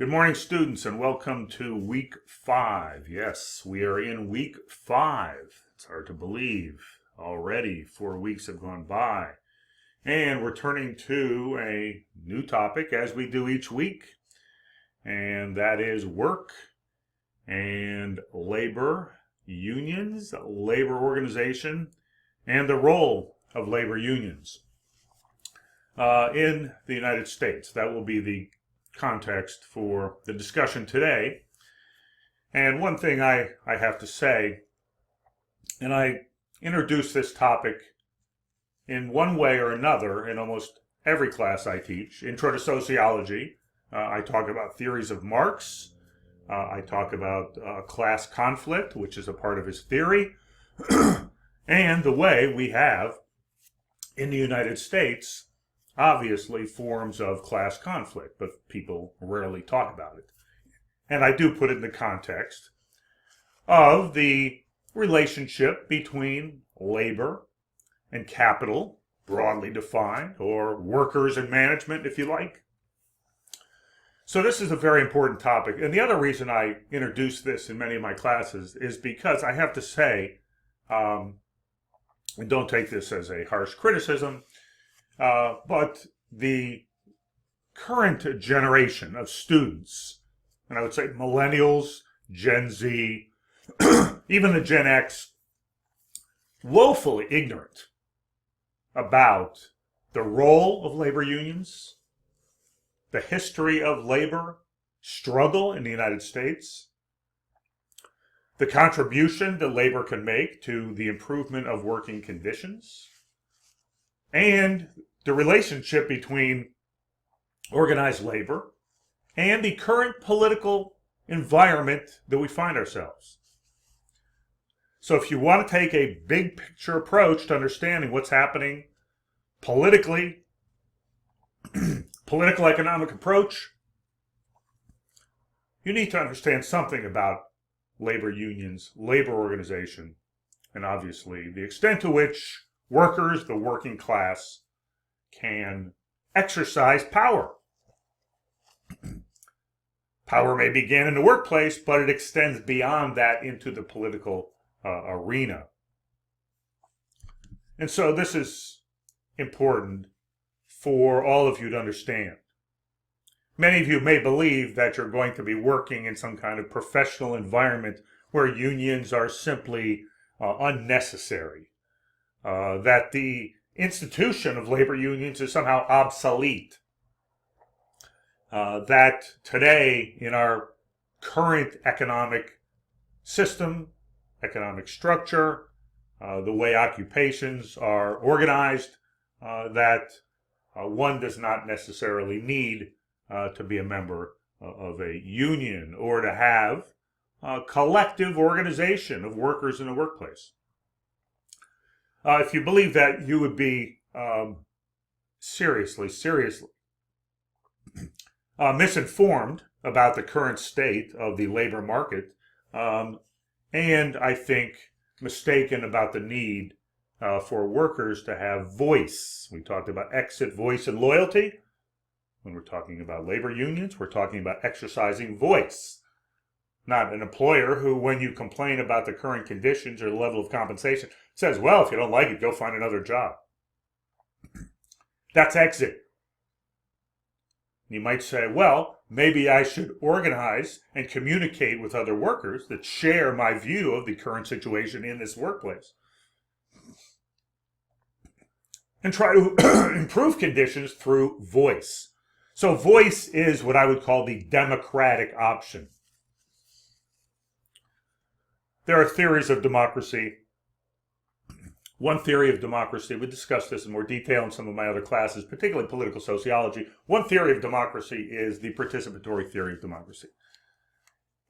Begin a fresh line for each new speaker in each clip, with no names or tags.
Good morning, students, and welcome to week 5. Yes, we are in week 5. It's hard to believe. Already 4 weeks have gone by. And we're turning to a new topic as we do each week, and that is work and labor unions, labor organization, and the role of labor unions in the United States. That will be the context for the discussion today. And one thing I have to say, and I introduce this topic in one way or another in almost every class I teach. Intro to Sociology, I talk about theories of Marx. I talk about class conflict, which is a part of his theory, and the way we have in the United States obviously forms of class conflict, but people rarely talk about it. And I do put it in the context of the relationship between labor and capital, broadly defined, or workers and management, if you like. So this is a very important topic. And the other reason I introduce this in many of my classes is because I have to say, and don't take this as a harsh criticism, but the current generation of students, and I would say millennials, Gen Z, even the Gen X, woefully ignorant about the role of labor unions, the history of labor struggle in the United States, the contribution that labor can make to the improvement of working conditions, and the relationship between organized labor and the current political environment that we find ourselves. So if you want to take a big picture approach to understanding what's happening politically, political economic approach, you need to understand something about labor unions, labor organization, and obviously the extent to which workers, the working class, can exercise power. Power may begin in the workplace, but it extends beyond that into the political arena. And so this is important for all of you to understand. Many of you may believe that you're going to be working in some kind of professional environment where unions are simply unnecessary. That the institution of labor unions is somehow obsolete. That today, in our current economic system, economic structure, the way occupations are organized, that one does not necessarily need to be a member of a union or to have a collective organization of workers in the workplace. If you believe that, you would be seriously misinformed about the current state of the labor market, and I think mistaken about the need for workers to have voice. We talked about exit, voice, and loyalty. When we're talking about labor unions, we're talking about exercising voice. Not an employer who, when you complain about the current conditions or the level of compensation, says, well, if you don't like it, go find another job. That's exit. You might say, well, maybe I should organize and communicate with other workers that share my view of the current situation in this workplace and try to improve conditions through voice. So voice is what I would call the democratic option. There are theories of democracy. One theory of democracy, we discussed this in more detail in some of my other classes, particularly political sociology. One theory of democracy is the participatory theory of democracy.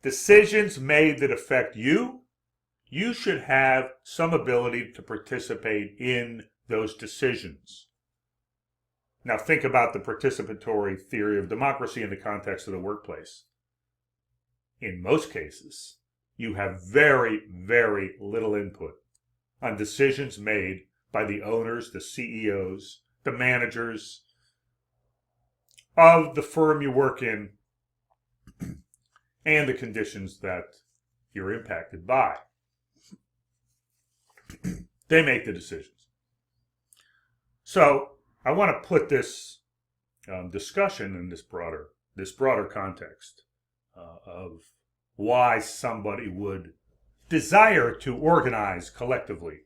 Decisions made that affect you, you should have some ability to participate in those decisions. Now think about the participatory theory of democracy in the context of the workplace. In most cases, you have very, very little input on decisions made by the owners, the CEOs, the managers of the firm you work in and the conditions that you're impacted by. They make the decisions. So I want to put this discussion in this broader context of why somebody would desire to organize collectively.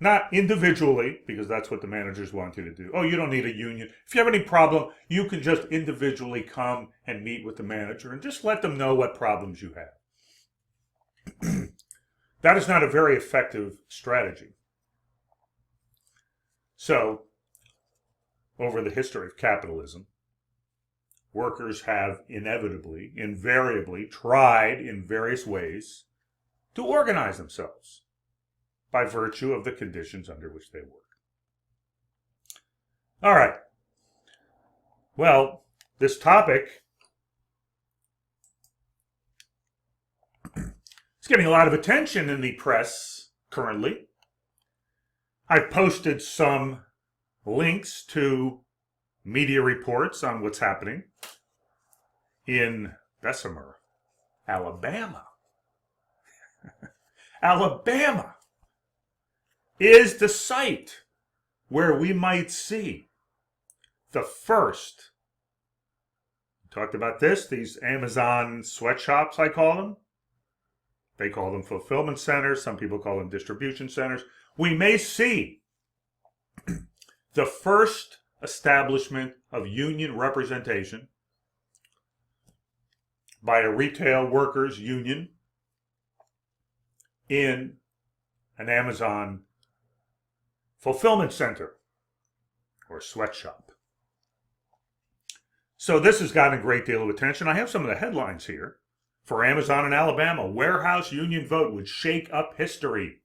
Not individually, because that's what the managers want you to do. Oh, you don't need a union. If you have any problem, you can just individually come and meet with the manager and just let them know what problems you have. That is not a very effective strategy. So, over the history of capitalism, workers have invariably tried in various ways to organize themselves by virtue of the conditions under which they work. All right. Well, this topic is getting a lot of attention in the press currently. I've posted some links to media reports on what's happening in Bessemer, Alabama. Alabama is the site where we might see the first, talked about this, these Amazon sweatshops, I call them. They call them fulfillment centers. Some people call them distribution centers. We may see the first establishment of union representation by a retail workers union in an Amazon fulfillment center or sweatshop. So this has gotten a great deal of attention. I have some of the headlines here. For Amazon in Alabama, warehouse union vote would shake up history.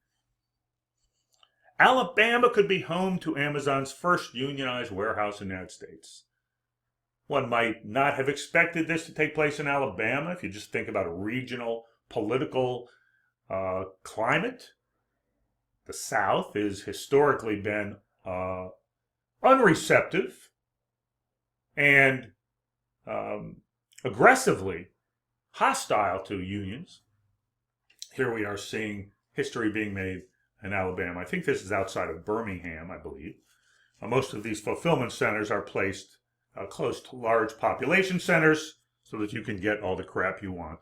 Alabama could be home to Amazon's first unionized warehouse in the United States. One might not have expected this to take place in Alabama if you just think about a regional political climate. The South has historically been unreceptive and aggressively hostile to unions. Here we are seeing history being made in Alabama. I think this is outside of Birmingham, I believe. Most of these fulfillment centers are placed close to large population centers so that you can get all the crap you want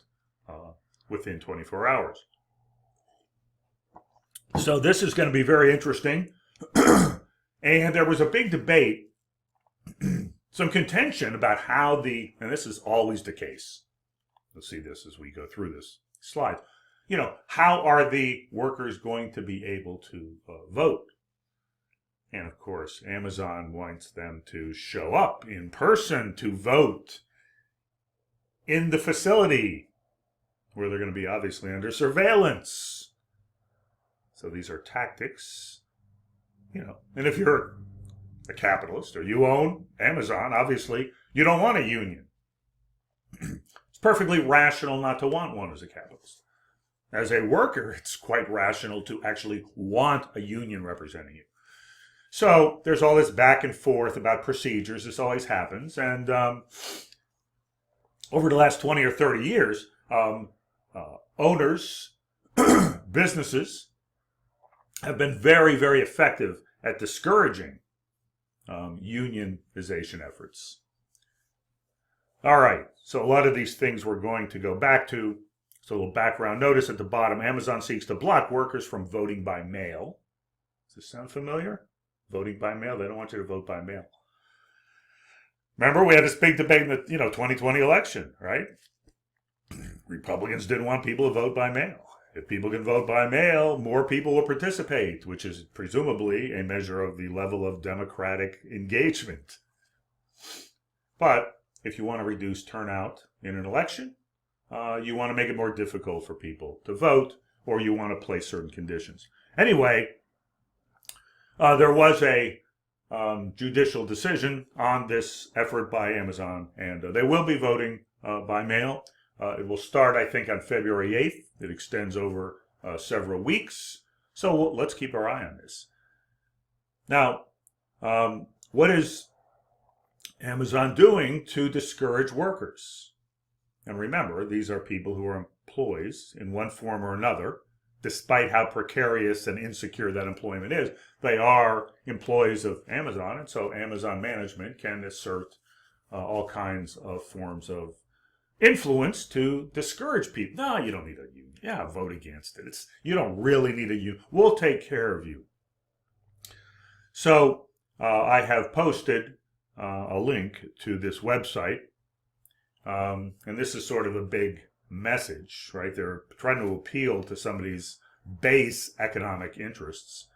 within 24 hours. So this is going to be very interesting. And there was a big debate, some contention about how and this is always the case. You'll see this as we go through this slide. How are the workers going to be able to vote? And of course, Amazon wants them to show up in person to vote in the facility where they're going to be obviously under surveillance. So these are tactics, and if you're a capitalist or you own Amazon, obviously you don't want a union. It's perfectly rational not to want one as a capitalist. As a worker, it's quite rational to actually want a union representing you. So there's all this back and forth about procedures. This always happens. And over the last 20 or 30 years, owners, businesses have been very, very effective at discouraging unionization efforts. All right, so a lot of these things we're going to go back to. So a little background notice at the bottom. Amazon seeks to block workers from voting by mail. Does this sound familiar? Voting by mail? They don't want you to vote by mail. Remember, we had this big debate in the 2020 election, right? Republicans didn't want people to vote by mail. If people can vote by mail, more people will participate, which is presumably a measure of the level of democratic engagement. But if you want to reduce turnout in an election, you want to make it more difficult for people to vote, or you want to place certain conditions. Anyway, there was a judicial decision on this effort by Amazon, and they will be voting by mail. It will start, I think, on February 8th. It extends over several weeks. So let's keep our eye on this. Now, what is Amazon doing to discourage workers? And remember, these are people who are employees in one form or another, despite how precarious and insecure that employment is. They are employees of Amazon, and so Amazon management can assert all kinds of forms of influence to discourage people. No, you don't need a union. Yeah, vote against it. You don't really need a union. We'll take care of you. So I have posted a link to this website, and this is sort of a big message, right? They're trying to appeal to somebody's base economic interests.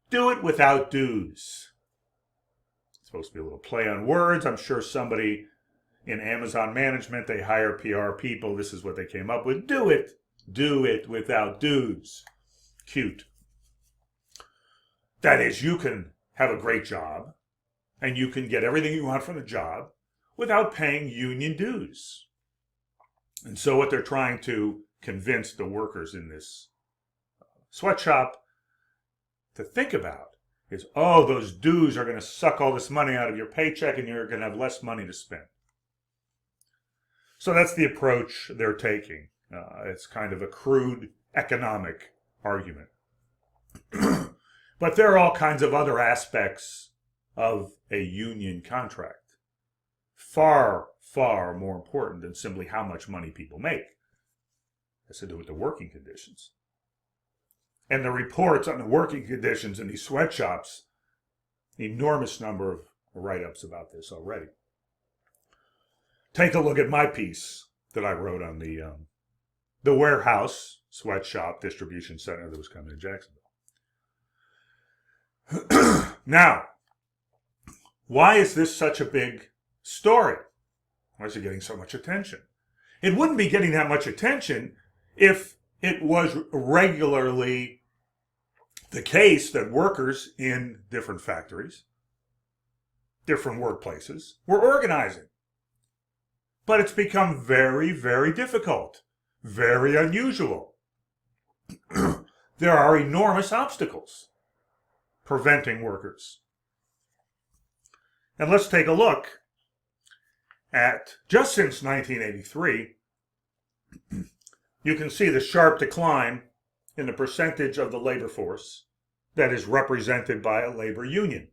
Do it without dues. It's supposed to be a little play on words. I'm sure somebody in Amazon management, they hire PR people. This is what they came up with. Do it without dues. Cute. That is, you can have a great job and you can get everything you want from the job without paying union dues. And so what they're trying to convince the workers in this sweatshop to think about is, oh, those dues are going to suck all this money out of your paycheck and you're going to have less money to spend. So that's the approach they're taking. It's kind of a crude economic argument. But there are all kinds of other aspects of a union contract. Far, far more important than simply how much money people make. It has to do with the working conditions. And the reports on the working conditions in these sweatshops, enormous number of write-ups about this already. Take a look at my piece that I wrote on the warehouse sweatshop distribution center that was coming to Jacksonville. Now, why is this such a big story? Why is it getting so much attention? It wouldn't be getting that much attention if it was regularly the case that workers in different factories, different workplaces, were organizing. But it's become very, very difficult, very unusual. There are enormous obstacles preventing workers. And let's take a look at, just since 1983, you can see the sharp decline in the percentage of the labor force that is represented by a labor union.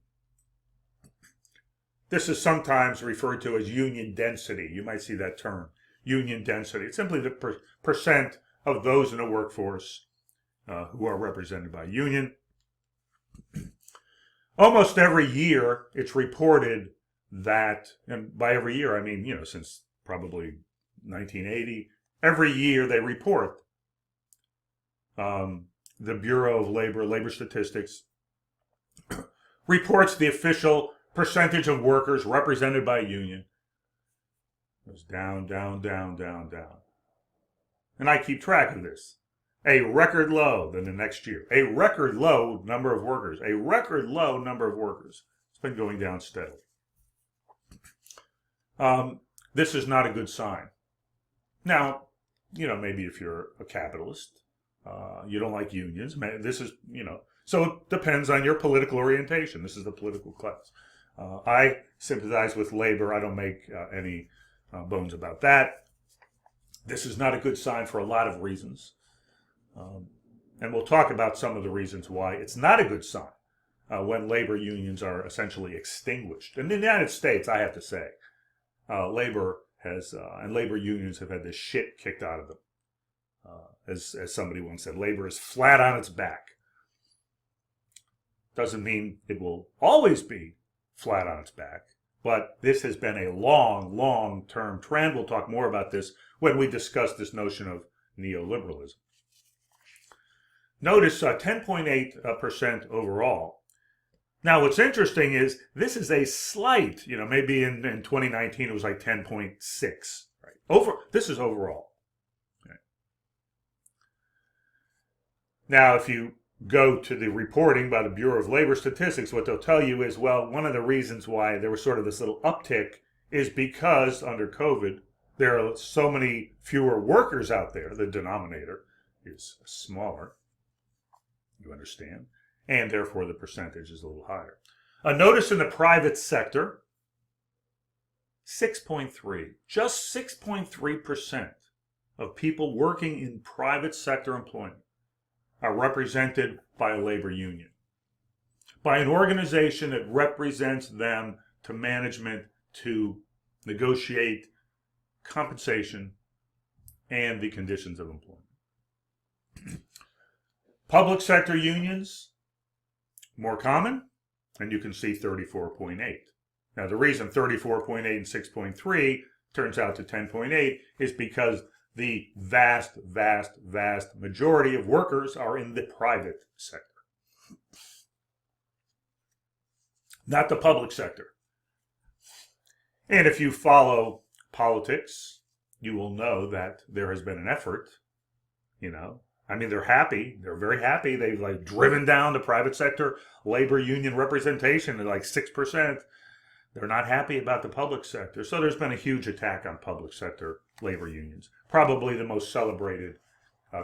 This is sometimes referred to as union density. You might see that term, union density. It's simply the percent of those in the workforce who are represented by a union. Almost every year, it's reported that, and by every year, I mean, since probably 1980, every year they report. The Bureau of Labor Statistics, reports the official percentage of workers represented by a union. It goes down, down, down, down, down. And I keep track of this. A record low, then the next year. A record low number of workers. A record low number of workers. It's been going down steadily. This is not a good sign. Now, maybe if you're a capitalist, you don't like unions. This is, so it depends on your political orientation. This is the political class. I sympathize with labor. I don't make any bones about that. This is not a good sign for a lot of reasons. And we'll talk about some of the reasons why it's not a good sign when labor unions are essentially extinguished. In the United States, I have to say, labor has, and labor unions have had this shit kicked out of them. As somebody once said, labor is flat on its back. Doesn't mean it will always be flat on its back, but this has been a long, long-term trend. We'll talk more about this when we discuss this notion of neoliberalism. Notice 10.8% overall. Now, what's interesting is this is a slight, maybe in 2019 it was like 10.6. Right? This is overall. Okay. Now, if you go to the reporting by the Bureau of Labor Statistics, what they'll tell you is, well, one of the reasons why there was sort of this little uptick is because under COVID, there are so many fewer workers out there. The denominator is smaller. You understand? And therefore the percentage is a little higher. Notice in the private sector, 6.3. Just 6.3% of people working in private sector employment are represented by a labor union, by an organization that represents them to management to negotiate compensation and the conditions of employment. Public sector unions, more common, and you can see 34.8. Now, the reason 34.8 and 6.3 turns out to 10.8 is because the vast majority of workers are in the private sector, not the public sector. And if you follow politics, you will know that there has been an effort, I mean, they're happy. They're very happy. They've driven down the private sector labor union representation to 6%. They're not happy about the public sector. So there's been a huge attack on public sector labor unions. Probably the most celebrated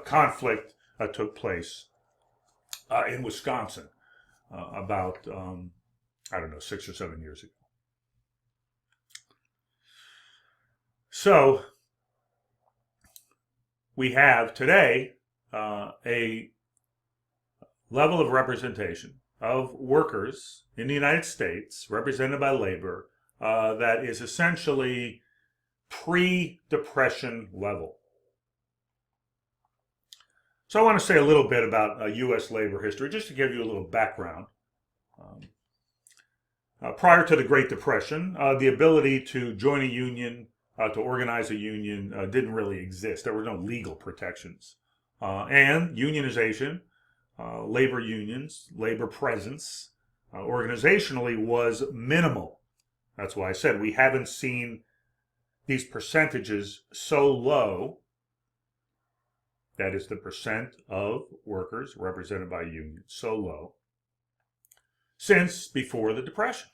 conflict took place in Wisconsin about, 6 or 7 years ago. So we have today a level of representation of workers in the United States, represented by labor, that is essentially pre-Depression level. So I want to say a little bit about U.S. labor history, just to give you a little background. Prior to the Great Depression, the ability to join a union, to organize a union, didn't really exist. There were no legal protections. And unionization, labor unions, labor presence, organizationally was minimal. That's why I said we haven't seen these percentages so low, that is the percent of workers represented by unions, so low, since before the Depression.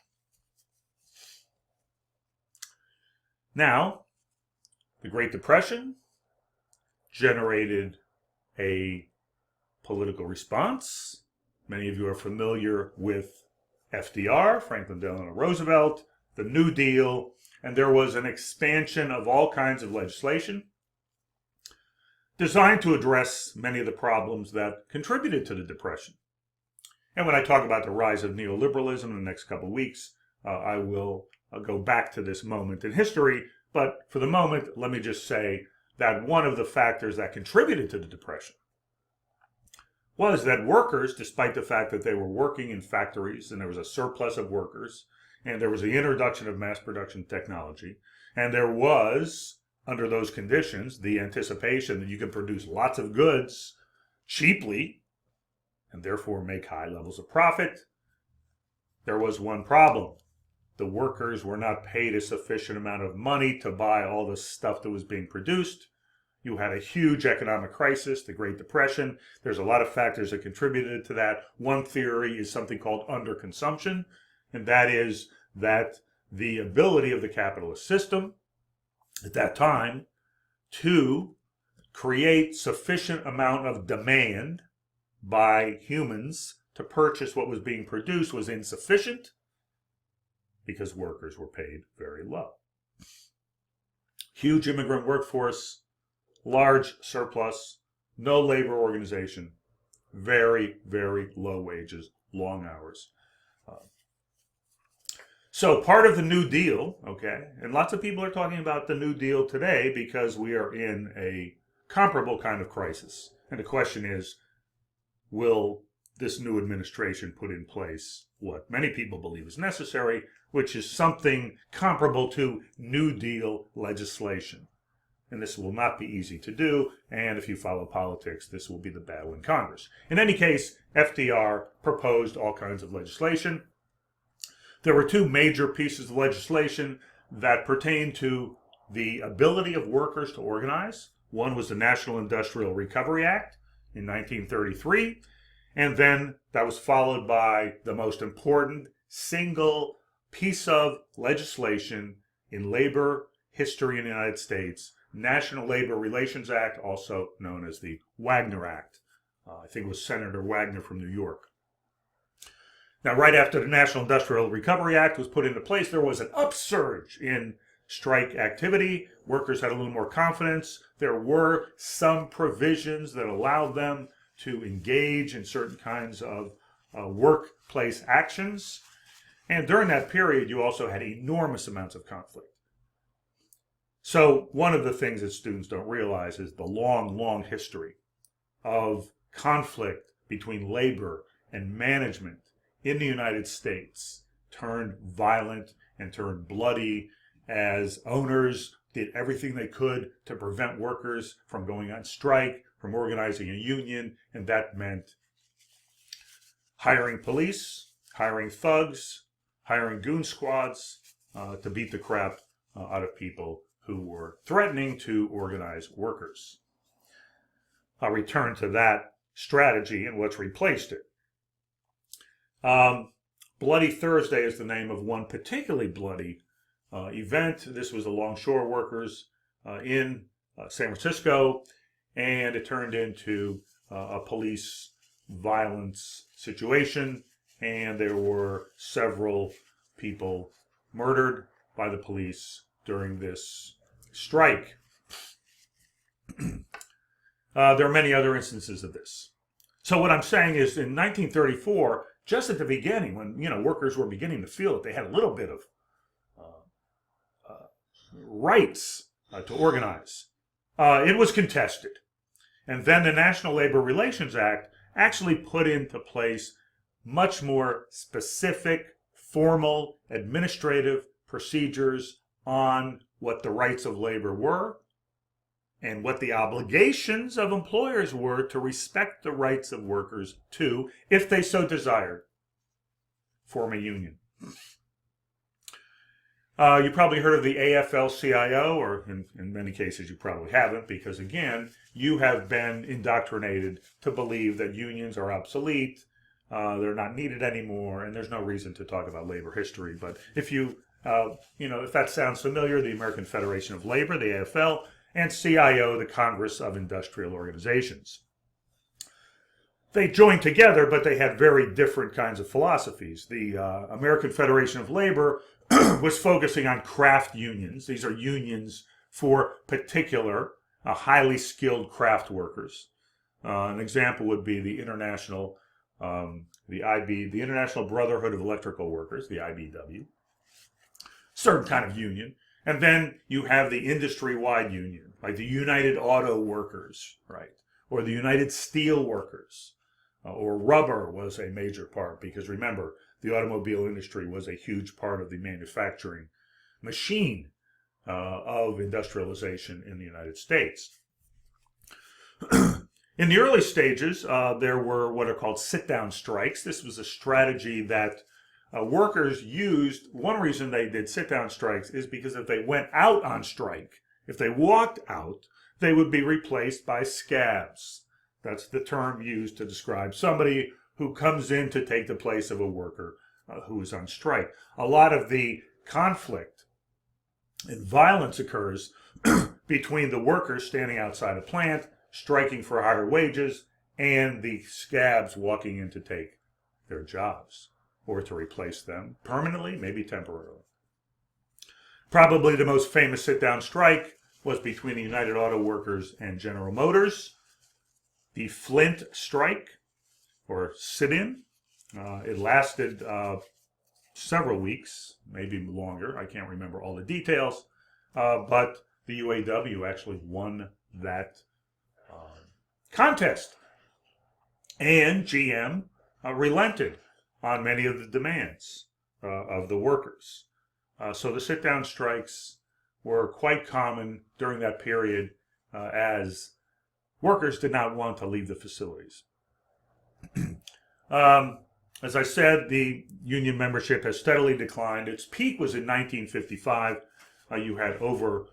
Now, the Great Depression generated a political response. Many of you are familiar with FDR, Franklin Delano Roosevelt, the New Deal, and there was an expansion of all kinds of legislation designed to address many of the problems that contributed to the Depression. And when I talk about the rise of neoliberalism in the next couple of weeks, I will go back to this moment in history. But for the moment, let me just say that one of the factors that contributed to the Depression was that workers, despite the fact that they were working in factories and there was a surplus of workers, and there was the introduction of mass production technology, and there was, under those conditions, the anticipation that you can produce lots of goods cheaply and therefore make high levels of profit, there was one problem. The workers were not paid a sufficient amount of money to buy all the stuff that was being produced. You had a huge economic crisis, the Great Depression. There's a lot of factors that contributed to that. One theory is something called underconsumption, and that is that the ability of the capitalist system at that time to create sufficient amount of demand by humans to purchase what was being produced was insufficient because workers were paid very low. Huge immigrant workforce, large surplus, no labor organization, very low wages, long hours. So part of the New Deal, okay, and lots of people are talking about the New Deal today because we are in a comparable kind of crisis. And the question is, will this new administration put in place what many people believe is necessary, which is something comparable to New Deal legislation? And this will not be easy to do, and if you follow politics, this will be the battle in Congress. In any case, FDR proposed all kinds of legislation. There were two major pieces of legislation that pertained to the ability of workers to organize. One was the National Industrial Recovery Act in 1933, and then that was followed by the most important single piece of legislation in labor history in the United States, National Labor Relations Act, also known as the Wagner Act. I think it was Senator Wagner from New York. Now, right after the National Industrial Recovery Act was put into place, there was an upsurge in strike activity. Workers had a little more confidence. There were some provisions that allowed them to engage in certain kinds of workplace actions. And during that period, you also had enormous amounts of conflict. So one of the things that students don't realize is the long, long history of conflict between labor and management in the United States turned violent and turned bloody as owners did everything they could to prevent workers from going on strike, from organizing a union, and that meant hiring police, hiring thugs, hiring goon squads to beat the crap out of people who were threatening to organize workers. I'll return to that strategy and what's replaced it. Bloody Thursday is the name of one particularly bloody event. This was the longshore workers in San Francisco, and it turned into a police violence situation, and there were several people murdered by the police during this strike. There are many other instances of this. So what I'm saying is in 1934, just at the beginning, when workers were beginning to feel that they had a little bit of rights to organize, it was contested. And then the National Labor Relations Act actually put into place much more specific, formal, administrative procedures on what the rights of labor were and what the obligations of employers were to respect the rights of workers to, if they so desired, form a union. You probably heard of the AFL-CIO, or in many cases you probably haven't, because again, you have been indoctrinated to believe that unions are obsolete, they're not needed anymore, and there's no reason to talk about labor history. But if if that sounds familiar, the American Federation of Labor, the AFL, and CIO, the Congress of Industrial Organizations. They joined together, but they had very different kinds of philosophies. The American Federation of Labor was focusing on craft unions. These are unions for particular, highly skilled craft workers. An example would be the International Brotherhood of Electrical Workers, the IBW. Certain kind of union. And then you have the industry-wide union, like the United Auto Workers, right? Or the United Steel Workers. Or rubber was a major part, because remember, the automobile industry was a huge part of the manufacturing machine of industrialization in the United States. In the early stages, there were what are called sit-down strikes. This was a strategy that workers used. One reason they did sit-down strikes is because if they went out on strike, if they walked out, they would be replaced by scabs. That's the term used to describe somebody who comes in to take the place of a worker who is on strike. A lot of the conflict and violence occurs between the workers standing outside a plant, striking for higher wages, and the scabs walking in to take their jobs or to replace them permanently, maybe temporarily. Probably the most famous sit-down strike was between the United Auto Workers and General Motors. The Flint strike, or sit-in, it lasted several weeks, maybe longer. I can't remember all the details, but the UAW actually won that contest. And GM relented on many of the demands of the workers. So the sit-down strikes were quite common during that period as workers did not want to leave the facilities. As I said, the union membership has steadily declined. Its peak was in 1955. You had over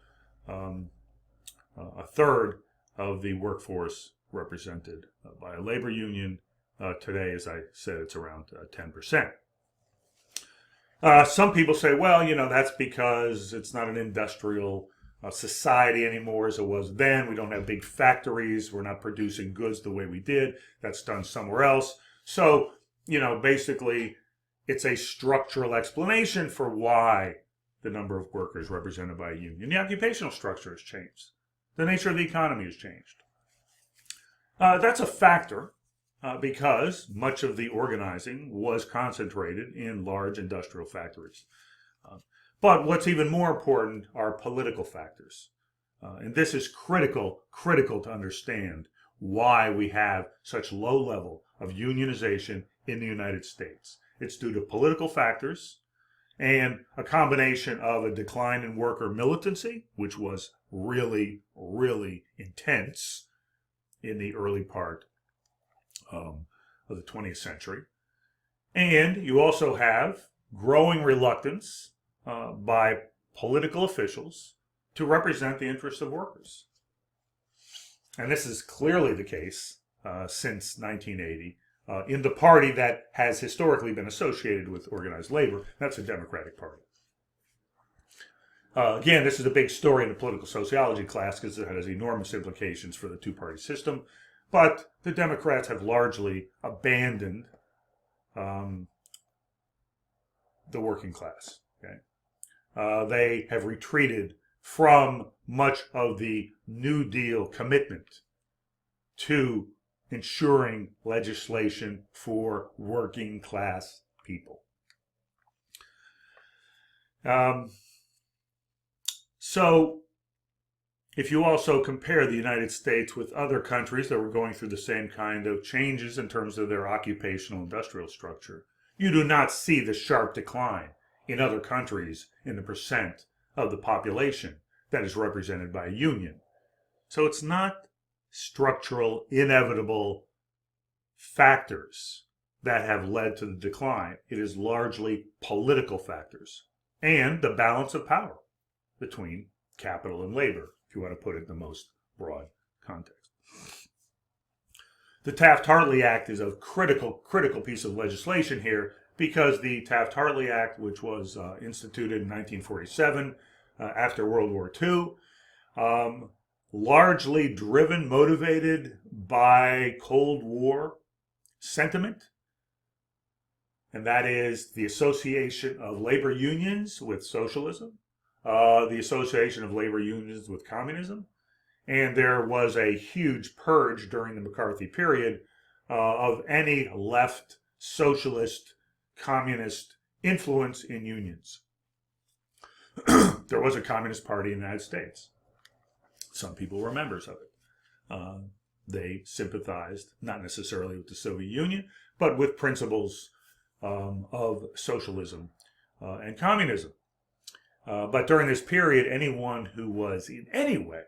a third of the workforce represented by a labor union. Today, as I said, it's around 10%. Some people say, well, that's because it's not an industrial society anymore as it was then. We don't have big factories. We're not producing goods the way we did. That's done somewhere else. So, basically, it's a structural explanation for why the number of workers represented by a union. The occupational structure has changed. The nature of the economy has changed. That's a factor because much of the organizing was concentrated in large industrial factories. But what's even more important are political factors. And this is critical to understand why we have such low level of unionization in the United States. It's due to political factors and a combination of a decline in worker militancy, which was really intense in the early part of the 20th century. And you also have growing reluctance by political officials to represent the interests of workers. And this is clearly the case since 1980 in the party that has historically been associated with organized labor. That's the Democratic Party. Again, this is a big story in the political sociology class because it has enormous implications for the two-party system. But the Democrats have largely abandoned the working class. Okay? They have retreated from much of the New Deal commitment to ensuring legislation for working class people. So, if you also compare the United States with other countries that were going through the same kind of changes in terms of their occupational industrial structure, you do not see the sharp decline in other countries in the percent of the population that is represented by a union. So it's not structural, inevitable factors that have led to the decline. It is largely political factors and the balance of power between capital and labor, if you want to put it in the most broad context. The Taft-Hartley Act is a critical piece of legislation here because the Taft-Hartley Act, which was instituted in 1947 after World War II, largely motivated by Cold War sentiment, and that is the association of labor unions with socialism, the association of labor unions with communism, and there was a huge purge during the McCarthy period of any left socialist communist influence in unions. There was a Communist Party in the United States. Some people were members of it. They sympathized, not necessarily with the Soviet Union, but with principles of socialism and communism. But during this period, anyone who was in any way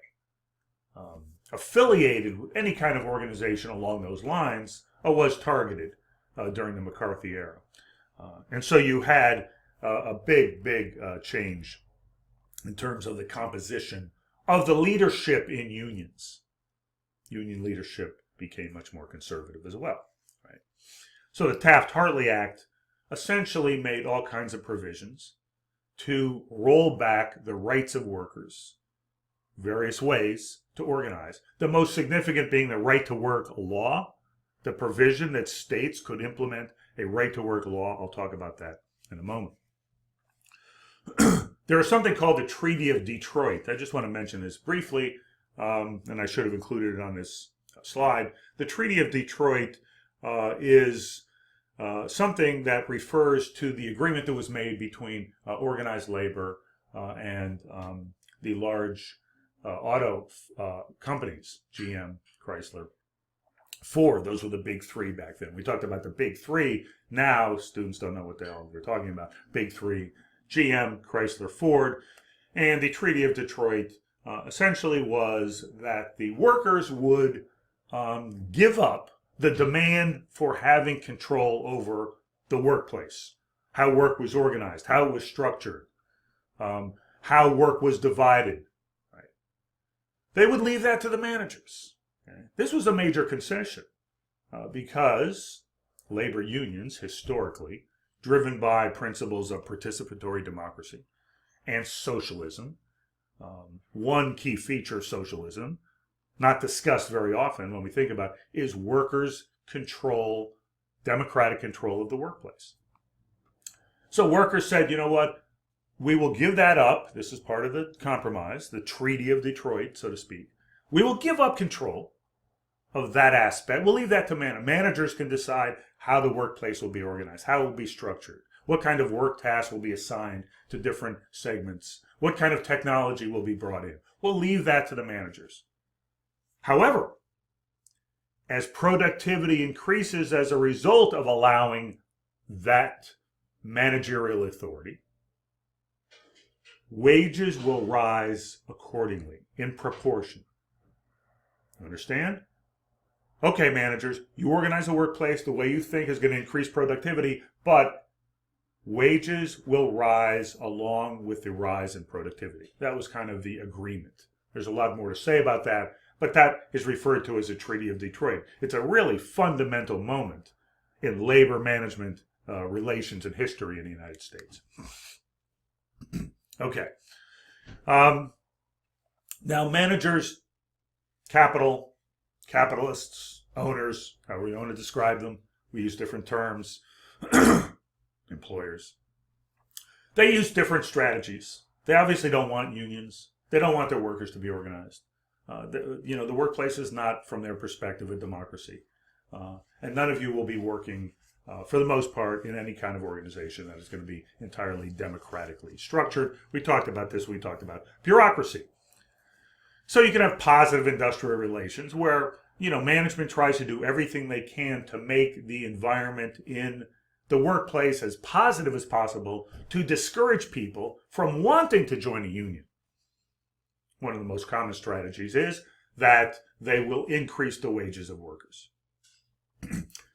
affiliated with any kind of organization along those lines was targeted during the McCarthy era. And so you had a big change in terms of the composition of the leadership in unions. Union leadership became much more conservative as well. Right? So the Taft-Hartley Act essentially made all kinds of provisions to roll back the rights of workers, various ways to organize. The most significant being the right to work law, the provision that states could implement a right to work law. I'll talk about that in a moment. There is something called the Treaty of Detroit. I just want to mention this briefly, and I should have included it on this slide. The Treaty of Detroit is something that refers to the agreement that was made between organized labor and the large auto companies, GM, Chrysler, Ford. Those were the big three back then. We talked about the big three. Now students don't know what the hell we're talking about. Big three, GM, Chrysler, Ford. And the Treaty of Detroit essentially was that the workers would give up the demand for having control over the workplace, how work was organized, how it was structured, how work was divided. Right? They would leave that to the managers. Okay? This was a major concession because labor unions, historically, driven by principles of participatory democracy and socialism, one key feature of socialism, not discussed very often when we think about it, is workers' control, democratic control of the workplace. So workers said, you know what, we will give that up. This is part of the compromise, the Treaty of Detroit, so to speak. We will give up control of that aspect. We'll leave that to managers. Managers can decide how the workplace will be organized, how it will be structured, what kind of work tasks will be assigned to different segments, what kind of technology will be brought in. We'll leave that to the managers. However, as productivity increases as a result of allowing that managerial authority, wages will rise accordingly, in proportion. Understand? Okay, managers, you organize a workplace the way you think is going to increase productivity, but wages will rise along with the rise in productivity. That was kind of the agreement. There's a lot more to say about that, but that is referred to as a Treaty of Detroit. It's a really fundamental moment in labor management relations and history in the United States. Okay. Now, managers, capitalists, owners, however you want to describe them, we use different terms, employers. They use different strategies. They obviously don't want unions. They don't want their workers to be organized. The workplace is not, from their perspective, a democracy. And none of you will be working, for the most part, in any kind of organization that is going to be entirely democratically structured. We talked about this. We talked about bureaucracy. So you can have positive industrial relations where, management tries to do everything they can to make the environment in the workplace as positive as possible to discourage people from wanting to join a union. One of the most common strategies is that they will increase the wages of workers.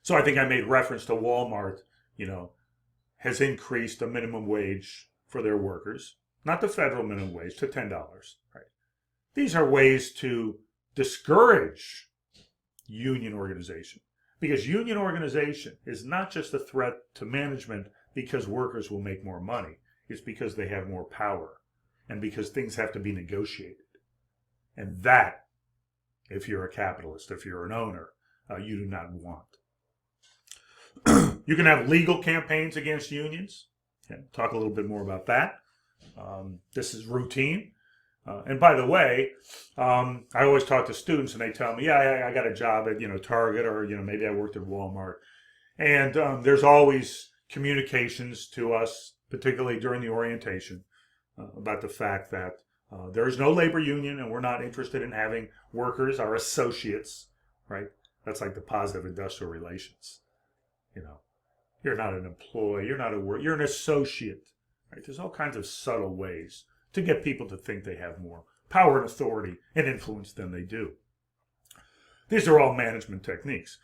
So I think I made reference to Walmart, has increased the minimum wage for their workers, not the federal minimum wage, to $10. Right? These are ways to discourage union organization, because union organization is not just a threat to management because workers will make more money. It's because they have more power and because things have to be negotiated. And that, if you're a capitalist, if you're an owner, you do not want. You can have legal campaigns against unions. Talk a little bit more about that. This is routine. And by the way, I always talk to students and they tell me, I got a job at, Target, or, maybe I worked at Walmart. And there's always communications to us, particularly during the orientation, about the fact that there is no labor union and we're not interested in having workers, our associates, right? That's like the positive industrial relations. You're not an employee, you're not a worker, you're an associate, right? There's all kinds of subtle ways to get people to think they have more power and authority and influence than they do. These are all management techniques.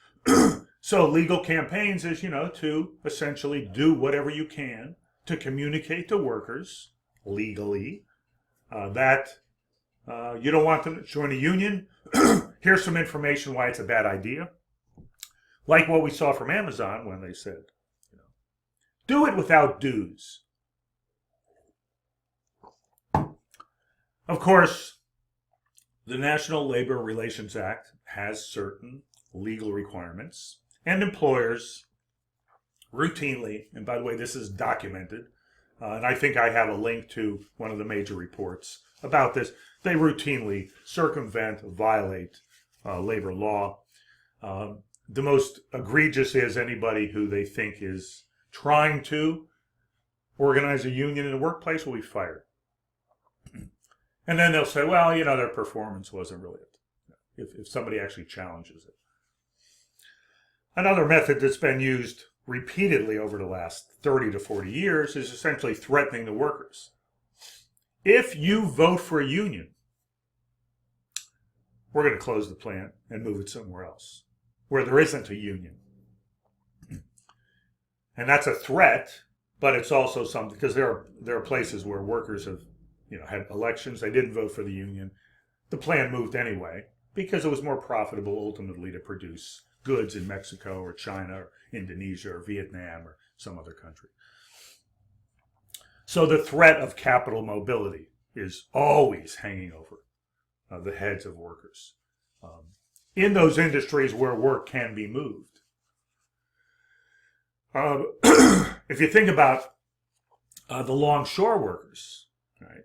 So legal campaigns is, to essentially do whatever you can to communicate to workers legally that you don't want them to join a union. Here's some information why it's a bad idea. Like what we saw from Amazon when they said, do it without dues. Of course, the National Labor Relations Act has certain legal requirements, and employers routinely, and by the way, this is documented, and I think I have a link to one of the major reports about this, they routinely circumvent, violate labor law. The most egregious is anybody who they think is trying to organize a union in the workplace will be fired. And then they'll say, well, their performance wasn't really it, if somebody actually challenges it. Another method that's been used repeatedly over the last 30 to 40 years is essentially threatening the workers. If you vote for a union, we're going to close the plant and move it somewhere else where there isn't a union. And that's a threat, but it's also something, because there are places where workers have had elections, they didn't vote for the union. The plant moved anyway because it was more profitable ultimately to produce goods in Mexico or China or Indonesia or Vietnam or some other country. So the threat of capital mobility is always hanging over the heads of workers in those industries where work can be moved. If you think about the longshore workers, right?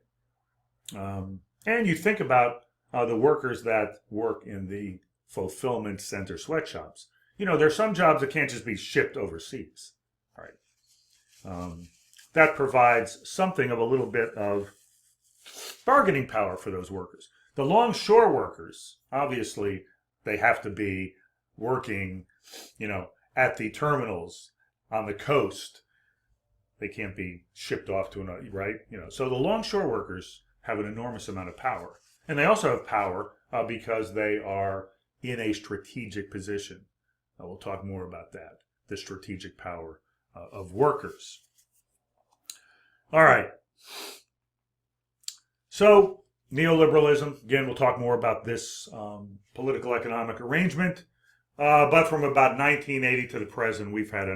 And you think about the workers that work in the fulfillment center sweatshops. There's some jobs that can't just be shipped overseas, right? That provides something of a little bit of bargaining power for those workers. The longshore workers, obviously, they have to be working, at the terminals on the coast. They can't be shipped off to another, right? So the longshore workers have an enormous amount of power. And they also have power because they are in a strategic position. We'll talk more about that, the strategic power of workers. All right. So neoliberalism, again, we'll talk more about this political economic arrangement. But from about 1980 to the present, we've had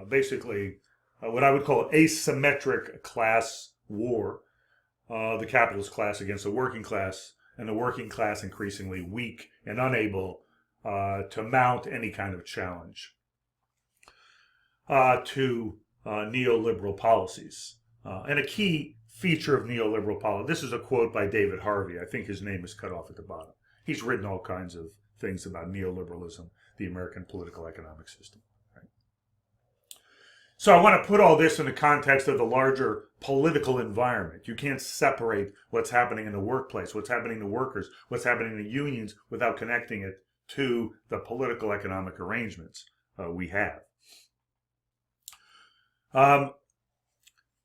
basically what I would call asymmetric class war. The capitalist class against the working class, and the working class increasingly weak and unable to mount any kind of challenge to neoliberal policies. And a key feature of neoliberal policy, this is a quote by David Harvey. I think his name is cut off at the bottom. He's written all kinds of things about neoliberalism, the American political economic system. Right? So I want to put all this in the context of the larger political environment. You can't separate what's happening in the workplace, what's happening to workers, what's happening in the unions without connecting it to the political economic arrangements we have.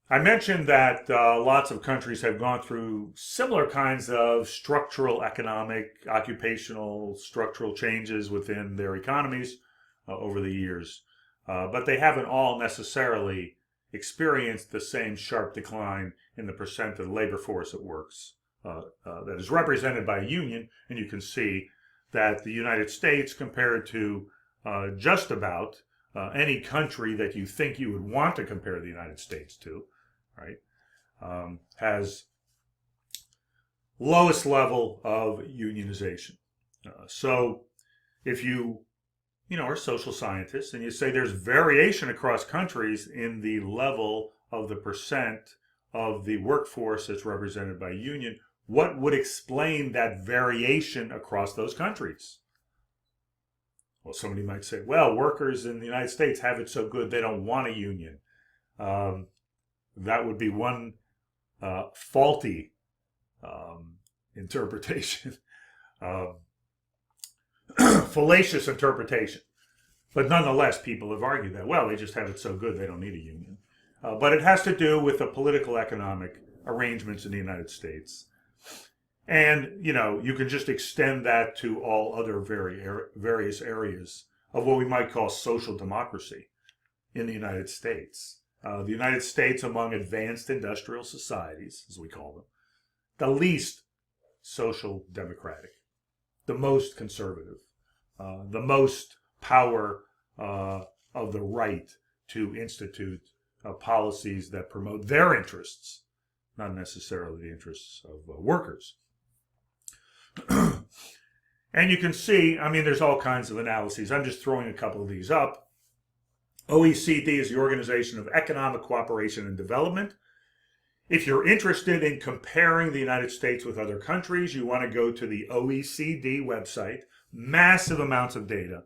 I mentioned that lots of countries have gone through similar kinds of structural economic, occupational, structural changes within their economies over the years. But they haven't all necessarily experienced the same sharp decline in the percent of the labor force that works that is represented by a union. And you can see that the United States, compared to just about any country that you think you would want to compare the United States to, right, has lowest level of unionization. So if you are social scientists and you say there's variation across countries in the level of the percent of the workforce that's represented by a union, what would explain that variation across those countries? Well, somebody might say, well, workers in the United States have it so good they don't want a union. That would be one faulty interpretation, fallacious interpretation. But nonetheless, people have argued that, well, they just have it so good they don't need a union. But it has to do with the political economic arrangements in the United States. And, you can just extend that to all other various areas of what we might call social democracy in the United States. The United States, among advanced industrial societies, as we call them, the least social democratic, the most conservative, the most power of the right to institute policies that promote their interests, not necessarily the interests of workers. And you can see, there's all kinds of analyses. I'm just throwing a couple of these up. OECD is the Organization of Economic Cooperation and Development. If you're interested in comparing the United States with other countries, you want to go to the OECD website, massive amounts of data,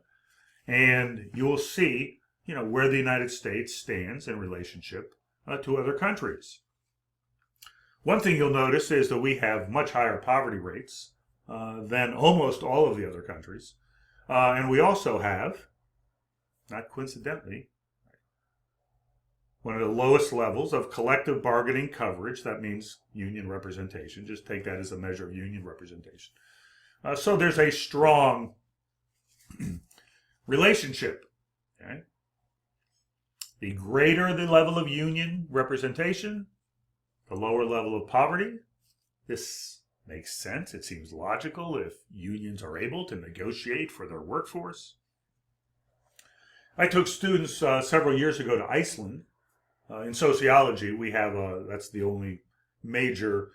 and you will see, where the United States stands in relationship to other countries. One thing you'll notice is that we have much higher poverty rates than almost all of the other countries. And we also have, not coincidentally, one of the lowest levels of collective bargaining coverage. That means union representation. Just take that as a measure of union representation. So there's a strong relationship. Okay? The greater the level of union representation, the lower level of poverty. This makes sense. It seems logical if unions are able to negotiate for their workforce. I took students several years ago to Iceland. In sociology, we have that's the only major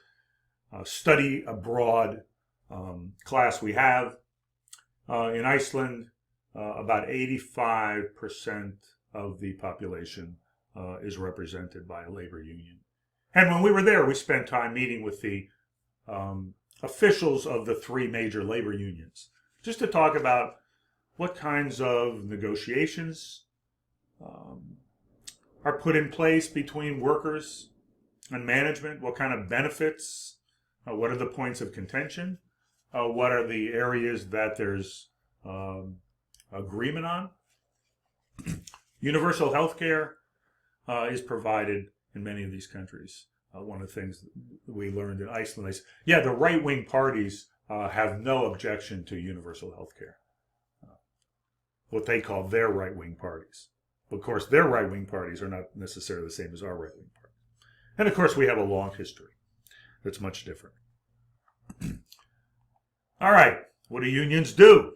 study abroad class we have. In Iceland, about 85% of the population is represented by a labor union. And when we were there, we spent time meeting with the officials of the three major labor unions, just to talk about what kinds of negotiations are put in place between workers and management, what kind of benefits, what are the points of contention, what are the areas that there's agreement on. Universal health care is provided in many of these countries. One of the things we learned in Iceland is, yeah, the right-wing parties have no objection to universal health care. What they call their right-wing parties. Of course, their right-wing parties are not necessarily the same as our right-wing parties. And of course, we have a long history that's much different. All right, what do unions do?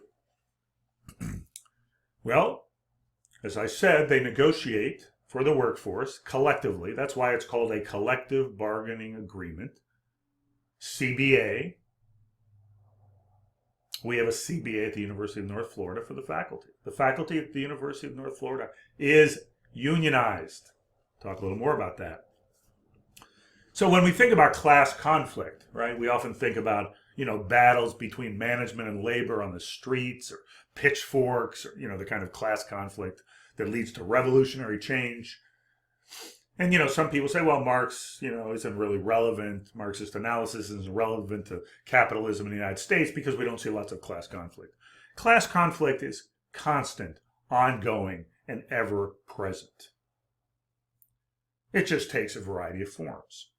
Well, as I said, they negotiate for the workforce collectively. That's why it's called a collective bargaining agreement, CBA. We have a CBA at the University of North Florida for the faculty. The faculty at the University of North Florida is unionized. Talk a little more about that. So when we think about class conflict, right, we often think about, battles between management and labor on the streets, or pitchforks, or, the kind of class conflict that leads to revolutionary change. And, some people say, well, Marx, isn't really relevant. Marxist analysis isn't relevant to capitalism in the United States because we don't see lots of class conflict. Class conflict is constant, ongoing, and ever present. It just takes a variety of forms.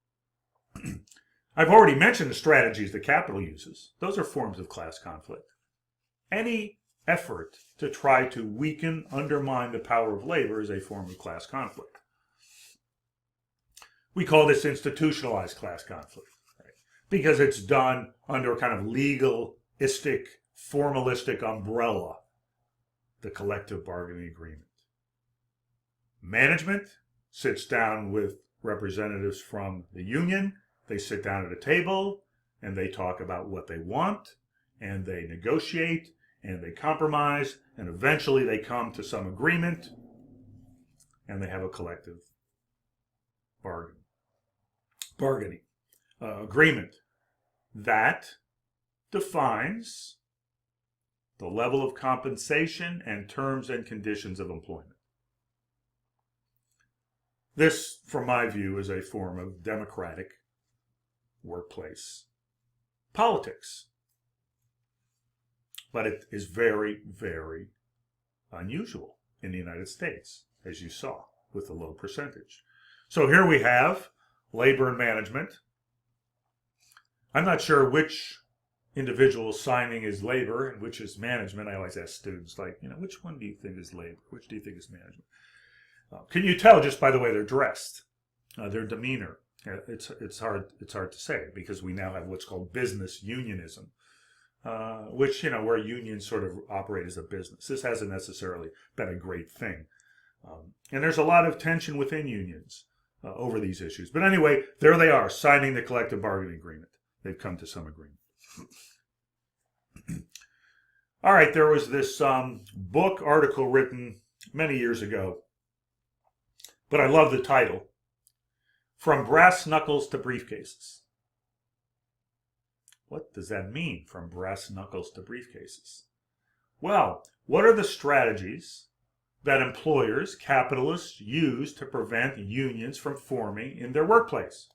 I've already mentioned the strategies that capital uses. Those are forms of class conflict. Any effort to try to weaken, undermine the power of labor is a form of class conflict. We call this institutionalized class conflict, right? Because it's done under a kind of legalistic, formalistic umbrella, the collective bargaining agreement. Management sits down with representatives from the union. They sit down at a table and they talk about what they want, and they negotiate and they compromise, and eventually they come to some agreement and they have a collective bargaining agreement that defines the level of compensation and terms and conditions of employment. This, from my view, is a form of democratic workplace politics. But it is very, very unusual in the United States, as you saw, with the low percentage. So here we have labor and management. I'm not sure which individual signing is labor and which is management. I always ask students, which one do you think is labor? Which do you think is management? Can you tell just by the way they're dressed, their demeanor? It's hard to say because we now have what's called business unionism, which, where unions sort of operate as a business. This hasn't necessarily been a great thing. And there's a lot of tension within unions over these issues. But anyway, there they are, signing the collective bargaining agreement. They've come to some agreement. All right, there was this book article written many years ago, but I love the title, From Brass Knuckles to Briefcases. What does that mean, from brass knuckles to briefcases? Well, what are the strategies that employers, capitalists, use to prevent unions from forming in their workplace?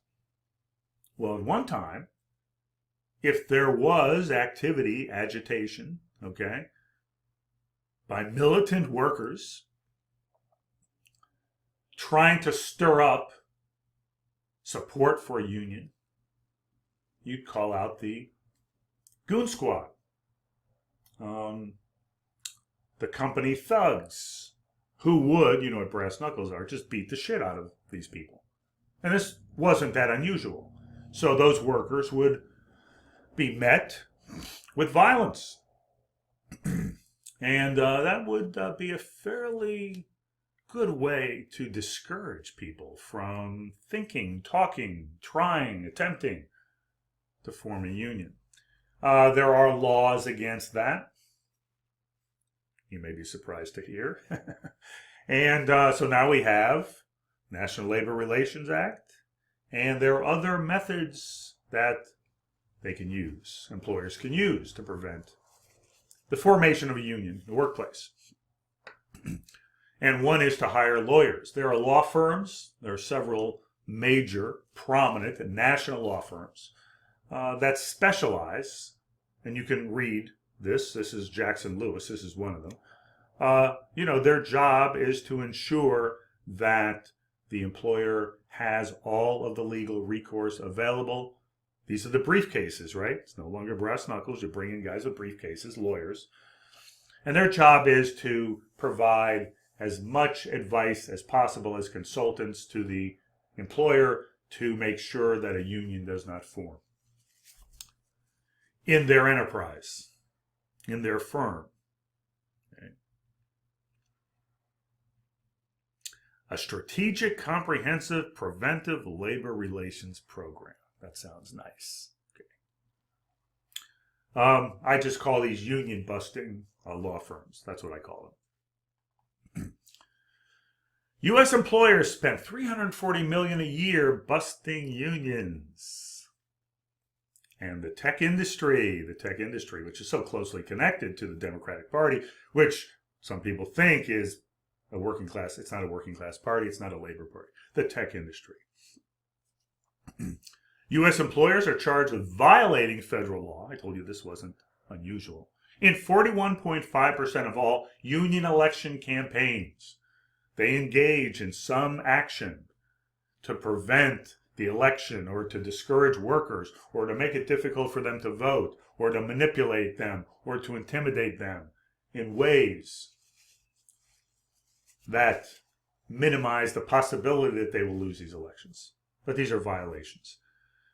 Well, at one time, if there was activity, agitation, by militant workers trying to stir up support for a union, you'd call out the goon squad, the company thugs, who would, what brass knuckles are, just beat the shit out of these people. And this wasn't that unusual. So those workers would be met with violence. And that would be a fairly good way to discourage people from thinking, talking, trying, attempting to form a union. There are laws against that. You may be surprised to hear. And so now we have National Labor Relations Act, and there are other methods that they can use, employers can use to prevent the formation of a union in the workplace. And one is to hire lawyers. There are law firms, there are several major, prominent, and national law firms that specialize, and you can read this. This is Jackson Lewis, this is one of them. Their job is to ensure that the employer has all of the legal recourse available. These are the briefcases, right? It's no longer brass knuckles. You're bringing guys with briefcases, lawyers. And their job is to provide as much advice as possible as consultants to the employer to make sure that a union does not form in their enterprise, in their firm. Okay. A strategic, comprehensive, preventive labor relations program. That sounds nice. Okay. I just call these union busting law firms. That's what I call them. U.S. employers spent $340 million a year busting unions. And the tech industry, which is so closely connected to the Democratic Party, which some people think is a working class. It's not a working class party. It's not a labor party. The tech industry. U.S. employers are charged with violating federal law. I told you this wasn't unusual. In 41.5% of all union election campaigns, they engage in some action to prevent the election or to discourage workers or to make it difficult for them to vote or to manipulate them or to intimidate them in ways that minimize the possibility that they will lose these elections. But these are violations.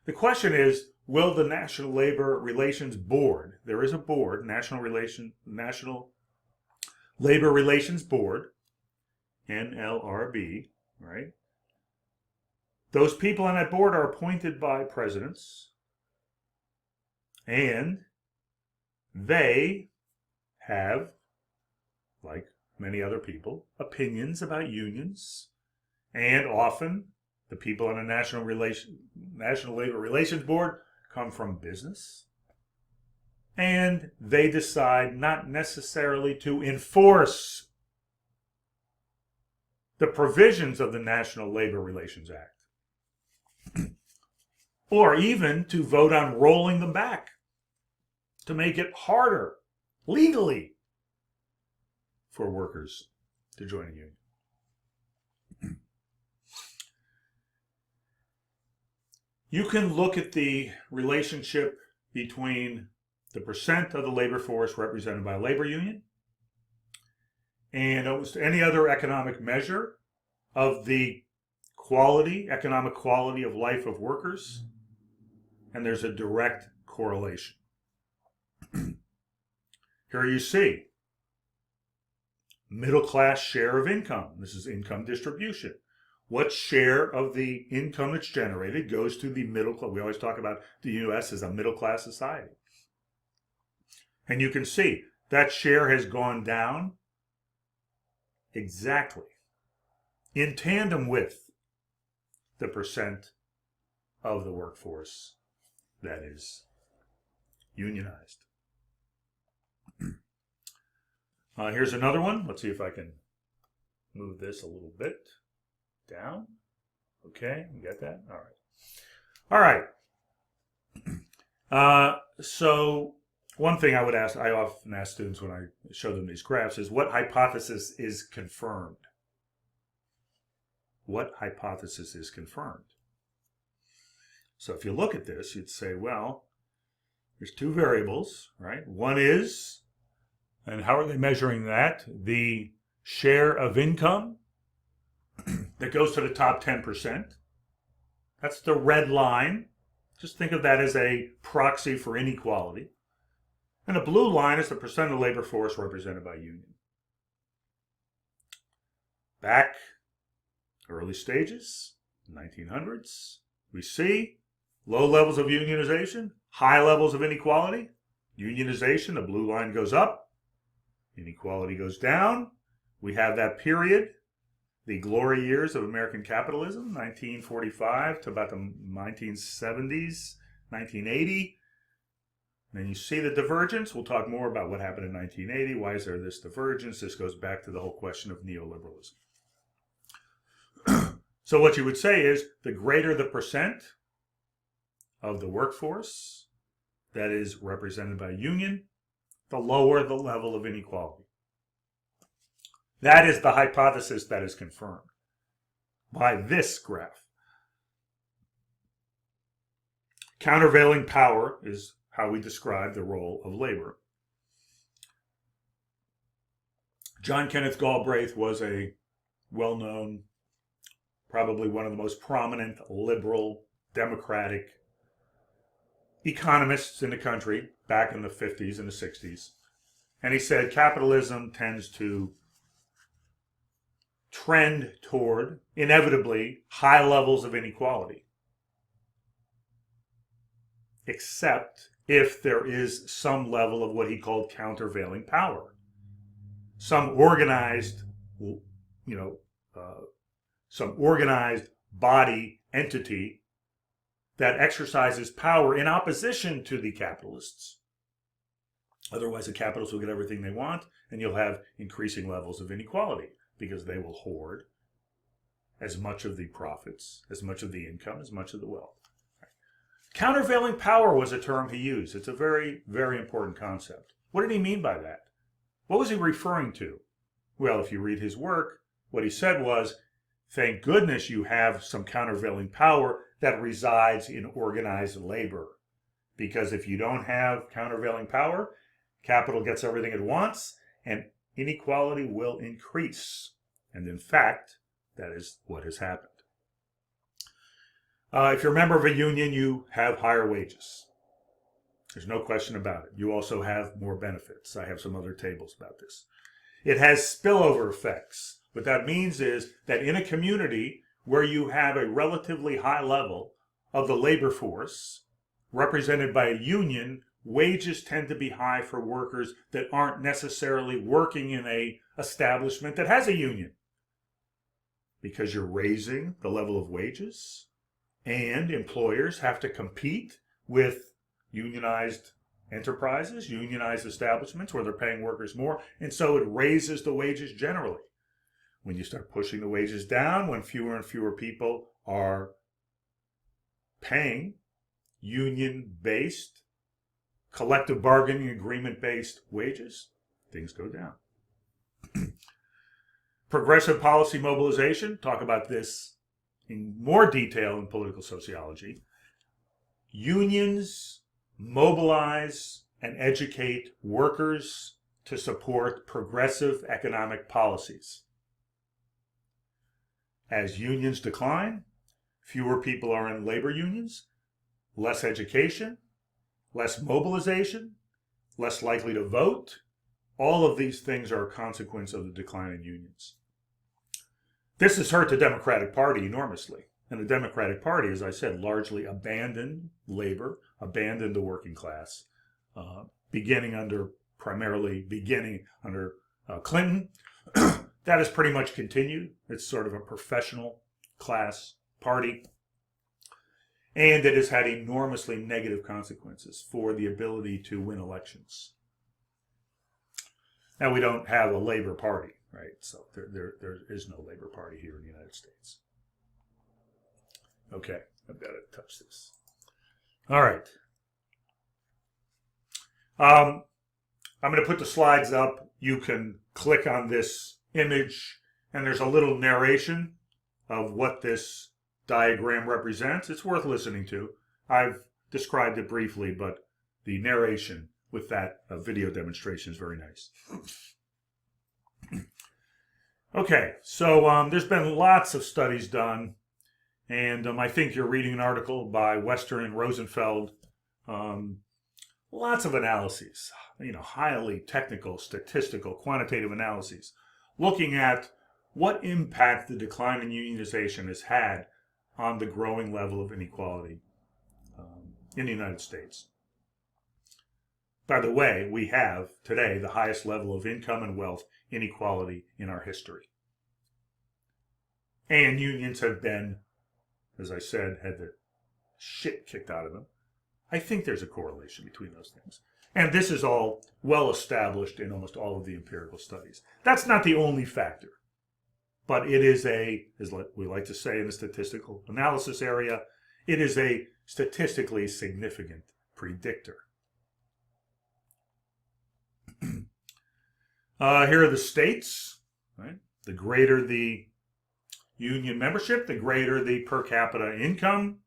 The question is, will the National Labor Relations Board, there is a board, National Labor Relations Board, NLRB, right? Those people on that board are appointed by presidents, and they have, like many other people, opinions about unions, and often the people on the National Labor Relations Board come from business, and they decide not necessarily to enforce the provisions of the National Labor Relations Act, or even to vote on rolling them back to make it harder legally for workers to join a union. You can look at the relationship between the percent of the labor force represented by a labor union and almost any other economic measure of the economic quality of life of workers, and there's a direct correlation. Here you see middle class share of income. This is income distribution. What share of the income that's generated goes to the middle class? We always talk about the U.S. as a middle class society. And you can see that share has gone down exactly in tandem with the percent of the workforce that is unionized. Here's another one. Let's see if I can move this a little bit down. Okay, you got that? All right. So one thing I often ask students when I show them these graphs is, what hypothesis is confirmed? What hypothesis is confirmed? So if you look at this, you'd say, well, there's two variables, right? One is, and how are they measuring that? The share of income that goes to the top 10%. That's the red line. Just think of that as a proxy for inequality. And the blue line is the percent of the labor force represented by union. Back early stages, 1900s, we see low levels of unionization, high levels of inequality. Unionization, the blue line goes up, inequality goes down. We have that period the glory years of American capitalism, 1945 to about the 1970s, 1980. And then you see the divergence. We'll talk more about what happened in 1980. Why is there this divergence? This goes back to the whole question of neoliberalism. So what you would say is the greater the percent of the workforce that is represented by a union, the lower the level of inequality. That is the hypothesis that is confirmed by this graph. Countervailing power is how we describe the role of labor. John Kenneth Galbraith was a well-known, probably one of the most prominent liberal, democratic economists in the country back in the 50s and the 60s. And he said capitalism tends to trend toward, inevitably, high levels of inequality, except if there is some level of what he called countervailing power. Some organized, some organized body, entity that exercises power in opposition to the capitalists. Otherwise, the capitalists will get everything they want, and you'll have increasing levels of inequality because they will hoard as much of the profits, as much of the income, as much of the wealth. Countervailing power was a term he used. It's a very, very important concept. What did he mean by that? What was he referring to? Well, if you read his work, what he said was, thank goodness you have some countervailing power that resides in organized labor. Because if you don't have countervailing power, capital gets everything it wants, and inequality will increase. And in fact, that is what has happened. If you're a member of a union, you have higher wages. There's no question about it. You also have more benefits. I have some other tables about this. It has spillover effects. What that means is that in a community where you have a relatively high level of the labor force represented by a union, wages tend to be high for workers that aren't necessarily working in an establishment that has a union. Because you're raising the level of wages, and employers have to compete with unionized enterprises, unionized establishments where they're paying workers more, and so it raises the wages generally. When you start pushing the wages down, when fewer and fewer people are paying union-based, collective bargaining agreement-based wages, things go down. Progressive policy mobilization, talk about this in more detail in political sociology. Unions mobilize and educate workers to support progressive economic policies. As unions decline, fewer people are in labor unions, less education, less mobilization, less likely to vote. All of these things are a consequence of the decline in unions. This has hurt the Democratic Party enormously. And the Democratic Party, as I said, largely abandoned labor, abandoned the working class, primarily beginning under Clinton. That has pretty much continued. It's sort of a professional class party. And it has had enormously negative consequences for the ability to win elections. Now, we don't have a Labor Party, right? So there is no Labor Party here in the United States. Okay, I've got to touch this. All right. I'm going to put the slides up. You can click on this image, and there's a little narration of what this diagram represents. It's worth listening to. I've described it briefly, but the narration with that video demonstration is very nice. Okay, so there's been lots of studies done, and I think you're reading an article by Western and Rosenfeld. Lots of analyses, highly technical, statistical, quantitative analyses, looking at what impact the decline in unionization has had on the growing level of inequality in the United States. By the way, we have today the highest level of income and wealth inequality in our history. and unions have been, as I said, had the shit kicked out of them. I think there's a correlation between those things. And this is all well established in almost all of the empirical studies. That's not the only factor, but it is as we like to say in the statistical analysis area, it is a statistically significant predictor. Here are the states, right? The greater the union membership, the greater the per capita income.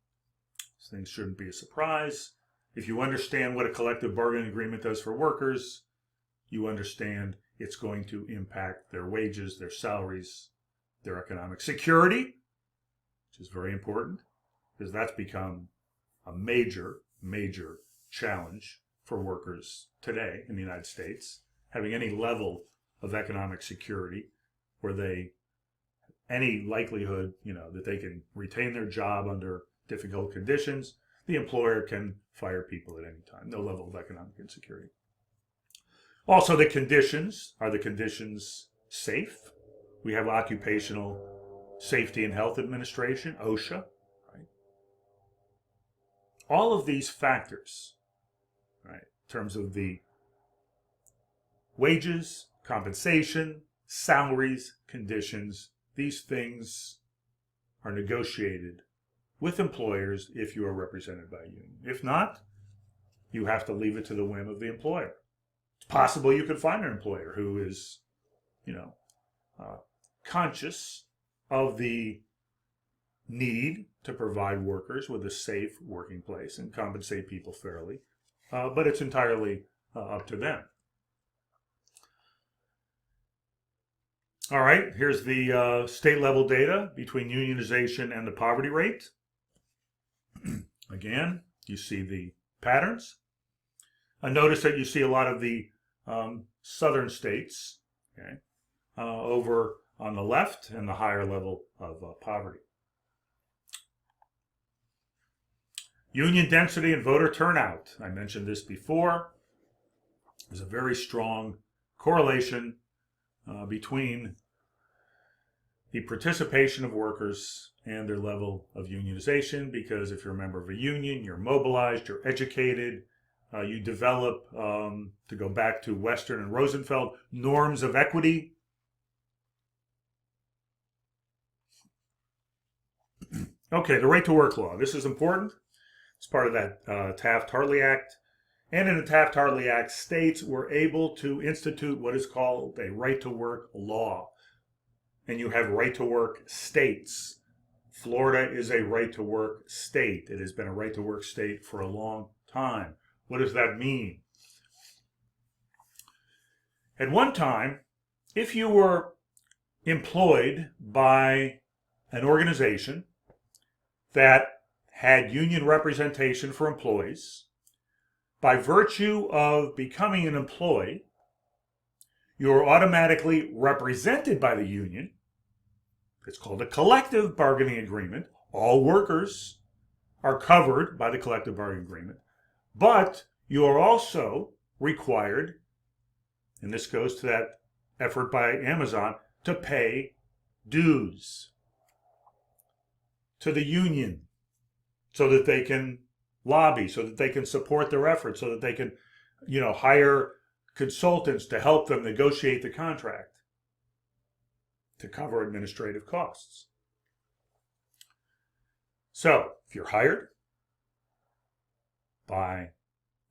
These things shouldn't be a surprise. If you understand what a collective bargaining agreement does for workers, you understand it's going to impact their wages, their salaries, their economic security, which is very important because that's become a major, major challenge for workers today in the United States, having any level of economic security where they, any likelihood, that they can retain their job under difficult conditions. The employer can fire people at any time, no level of economic insecurity. Also, the conditions, are the conditions safe? We have Occupational Safety and Health Administration, OSHA, right? All of these factors, right, in terms of the wages, compensation, salaries, conditions, these things are negotiated with employers if you are represented by a union. If not, you have to leave it to the whim of the employer. It's possible you could find an employer who is, conscious of the need to provide workers with a safe working place and compensate people fairly, but it's entirely up to them. All right, here's the state level data between unionization and the poverty rate. Again, you see the patterns. Notice that you see a lot of the southern states, okay, over on the left and the higher level of poverty. Union density and voter turnout. I mentioned this before. There's a very strong correlation between the participation of workers and their level of unionization, because if you're a member of a union, you're mobilized, you're educated, you develop, to go back to Western and Rosenfeld, norms of equity. Okay, the right to work law. This is important. It's part of that Taft-Hartley Act. And in the Taft-Hartley Act, states were able to institute what is called a right to work law. And you have right to work states. Florida is a right to work state. It has been a right to work state for a long time. What does that mean? At one time, if you were employed by an organization that had union representation for employees, by virtue of becoming an employee, you are automatically represented by the union. It's called a collective bargaining agreement. All workers are covered by the collective bargaining agreement. But you are also required, and this goes to that effort by Amazon, to pay dues to the union so that they can lobby, so that they can support their efforts, so that they can, hire consultants to help them negotiate the contract to cover administrative costs. So, if you're hired by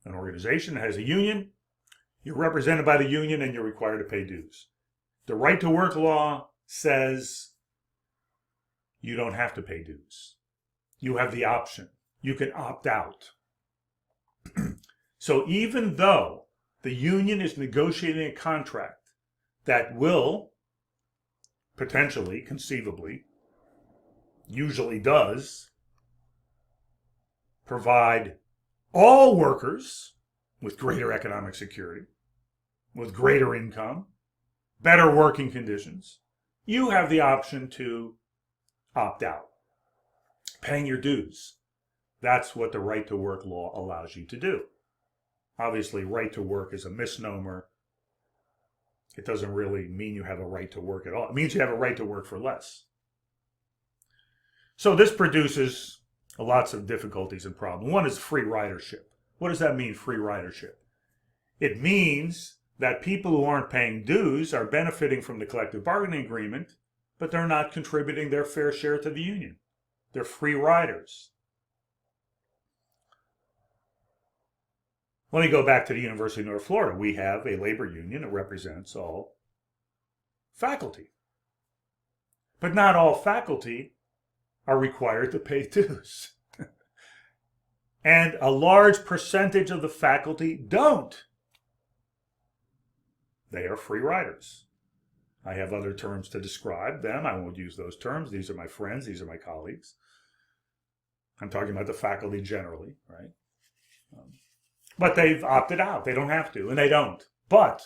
an organization that has a union, you're represented by the union and you're required to pay dues. The right to work law says you don't have to pay dues. You have the option. You can opt out. So even though the union is negotiating a contract that will potentially, conceivably, usually does, provide all workers with greater economic security, with greater income, better working conditions, you have the option to opt out, paying your dues. That's what the right to work law allows you to do. Obviously, right to work is a misnomer. It doesn't really mean you have a right to work at all. It means you have a right to work for less. So this produces lots of difficulties and problems. One is free ridership. What does that mean, free ridership? It means that people who aren't paying dues are benefiting from the collective bargaining agreement, but they're not contributing their fair share to the union. They're free riders. Let me go back to the University of North Florida. We have a labor union that represents all faculty. But not all faculty are required to pay dues. And a large percentage of the faculty don't. They are free riders. I have other terms to describe them. I won't use those terms. These are my friends. These are my colleagues. I'm talking about the faculty generally, right? But they've opted out. They don't have to, and they don't. But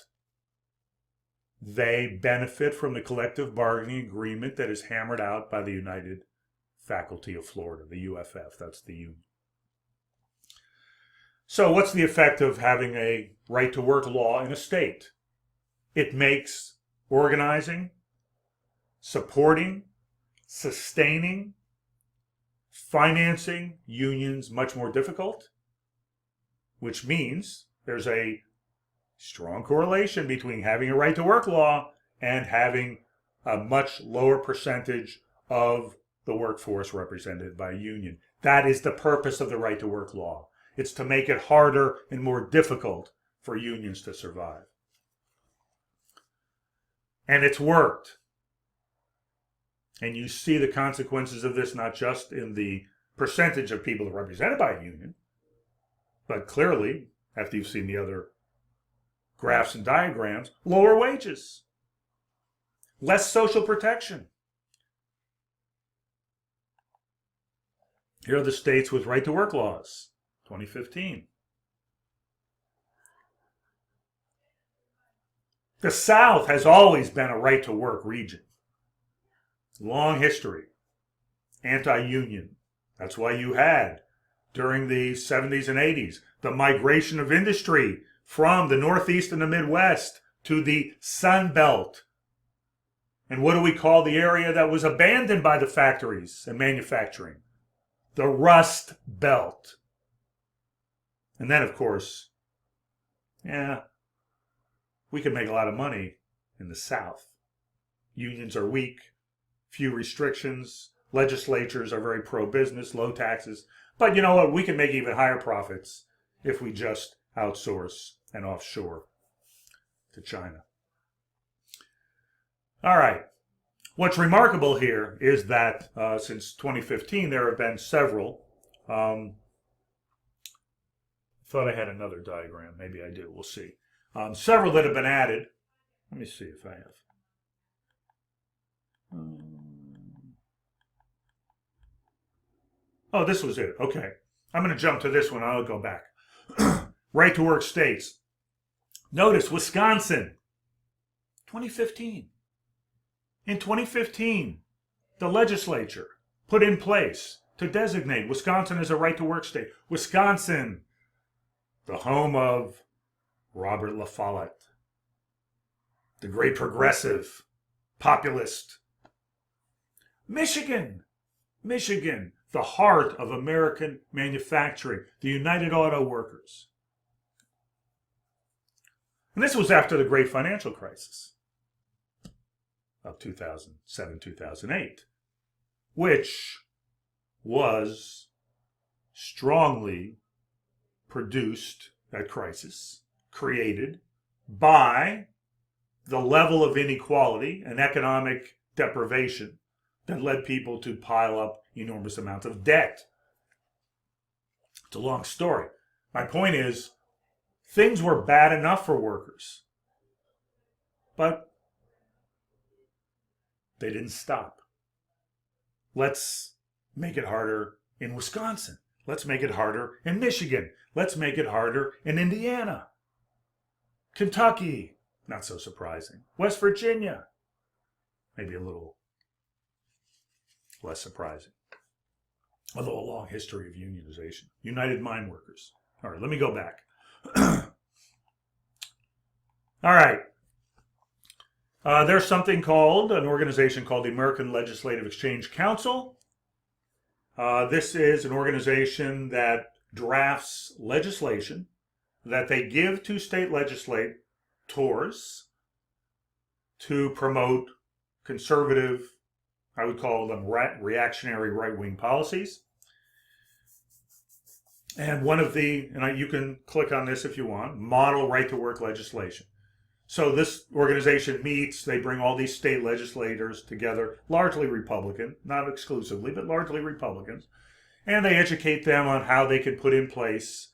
they benefit from the collective bargaining agreement that is hammered out by the United Faculty of Florida, the UFF. That's the union. So what's the effect of having a right-to-work law in a state? It makes organizing, supporting, sustaining, financing unions much more difficult, which means there's a strong correlation between having a right-to-work law and having a much lower percentage of the workforce represented by a union. That is the purpose of the right-to-work law. It's to make it harder and more difficult for unions to survive. And it's worked. And you see the consequences of this not just in the percentage of people represented by a union, but clearly, after you've seen the other graphs and diagrams, lower wages, less social protection. Here are the states with right-to-work laws, 2015. The South has always been a right-to-work region. Long history. Anti-union. That's why you had, during the 70s and 80s, the migration of industry from the Northeast and the Midwest to the Sun Belt. And what do we call the area that was abandoned by the factories and manufacturing? The Rust Belt. And then, of course, we can make a lot of money in the South. Unions are weak, few restrictions, legislatures are very pro-business, low taxes. But you know what? We can make even higher profits if we just outsource and offshore to China. All right. What's remarkable here is that since 2015, there have been several. Thought I had another diagram. Maybe I do. We'll see. Several that have been added. Let me see if I have. Oh, this was it. Okay. I'm going to jump to this one. I'll go back. Right to work states. Notice Wisconsin, 2015. In 2015, the legislature put in place to designate Wisconsin as a right to work state. Wisconsin, the home of Robert La Follette, the great progressive populist. Michigan, the heart of American manufacturing, the United Auto Workers. And this was after the great financial crisis of 2007, 2008, which was strongly produced, that crisis, created by the level of inequality and economic deprivation that led people to pile up enormous amounts of debt. It's a long story. My point is, things were bad enough for workers, but they didn't stop. Let's make it harder in Wisconsin. Let's make it harder in Michigan. Let's make it harder in Indiana. Kentucky, not so surprising. West Virginia, maybe a little less surprising. Although a long history of unionization. United Mine Workers. All right, let me go back. All right. There's something called, an organization called the American Legislative Exchange Council. This is an organization that drafts legislation that they give to state legislators to promote conservative, I would call them reactionary right-wing policies. And one of the, and you can click on this if you want, model right-to-work legislation. So this organization meets, they bring all these state legislators together, largely Republican, not exclusively, but largely Republicans, and they educate them on how they can put in place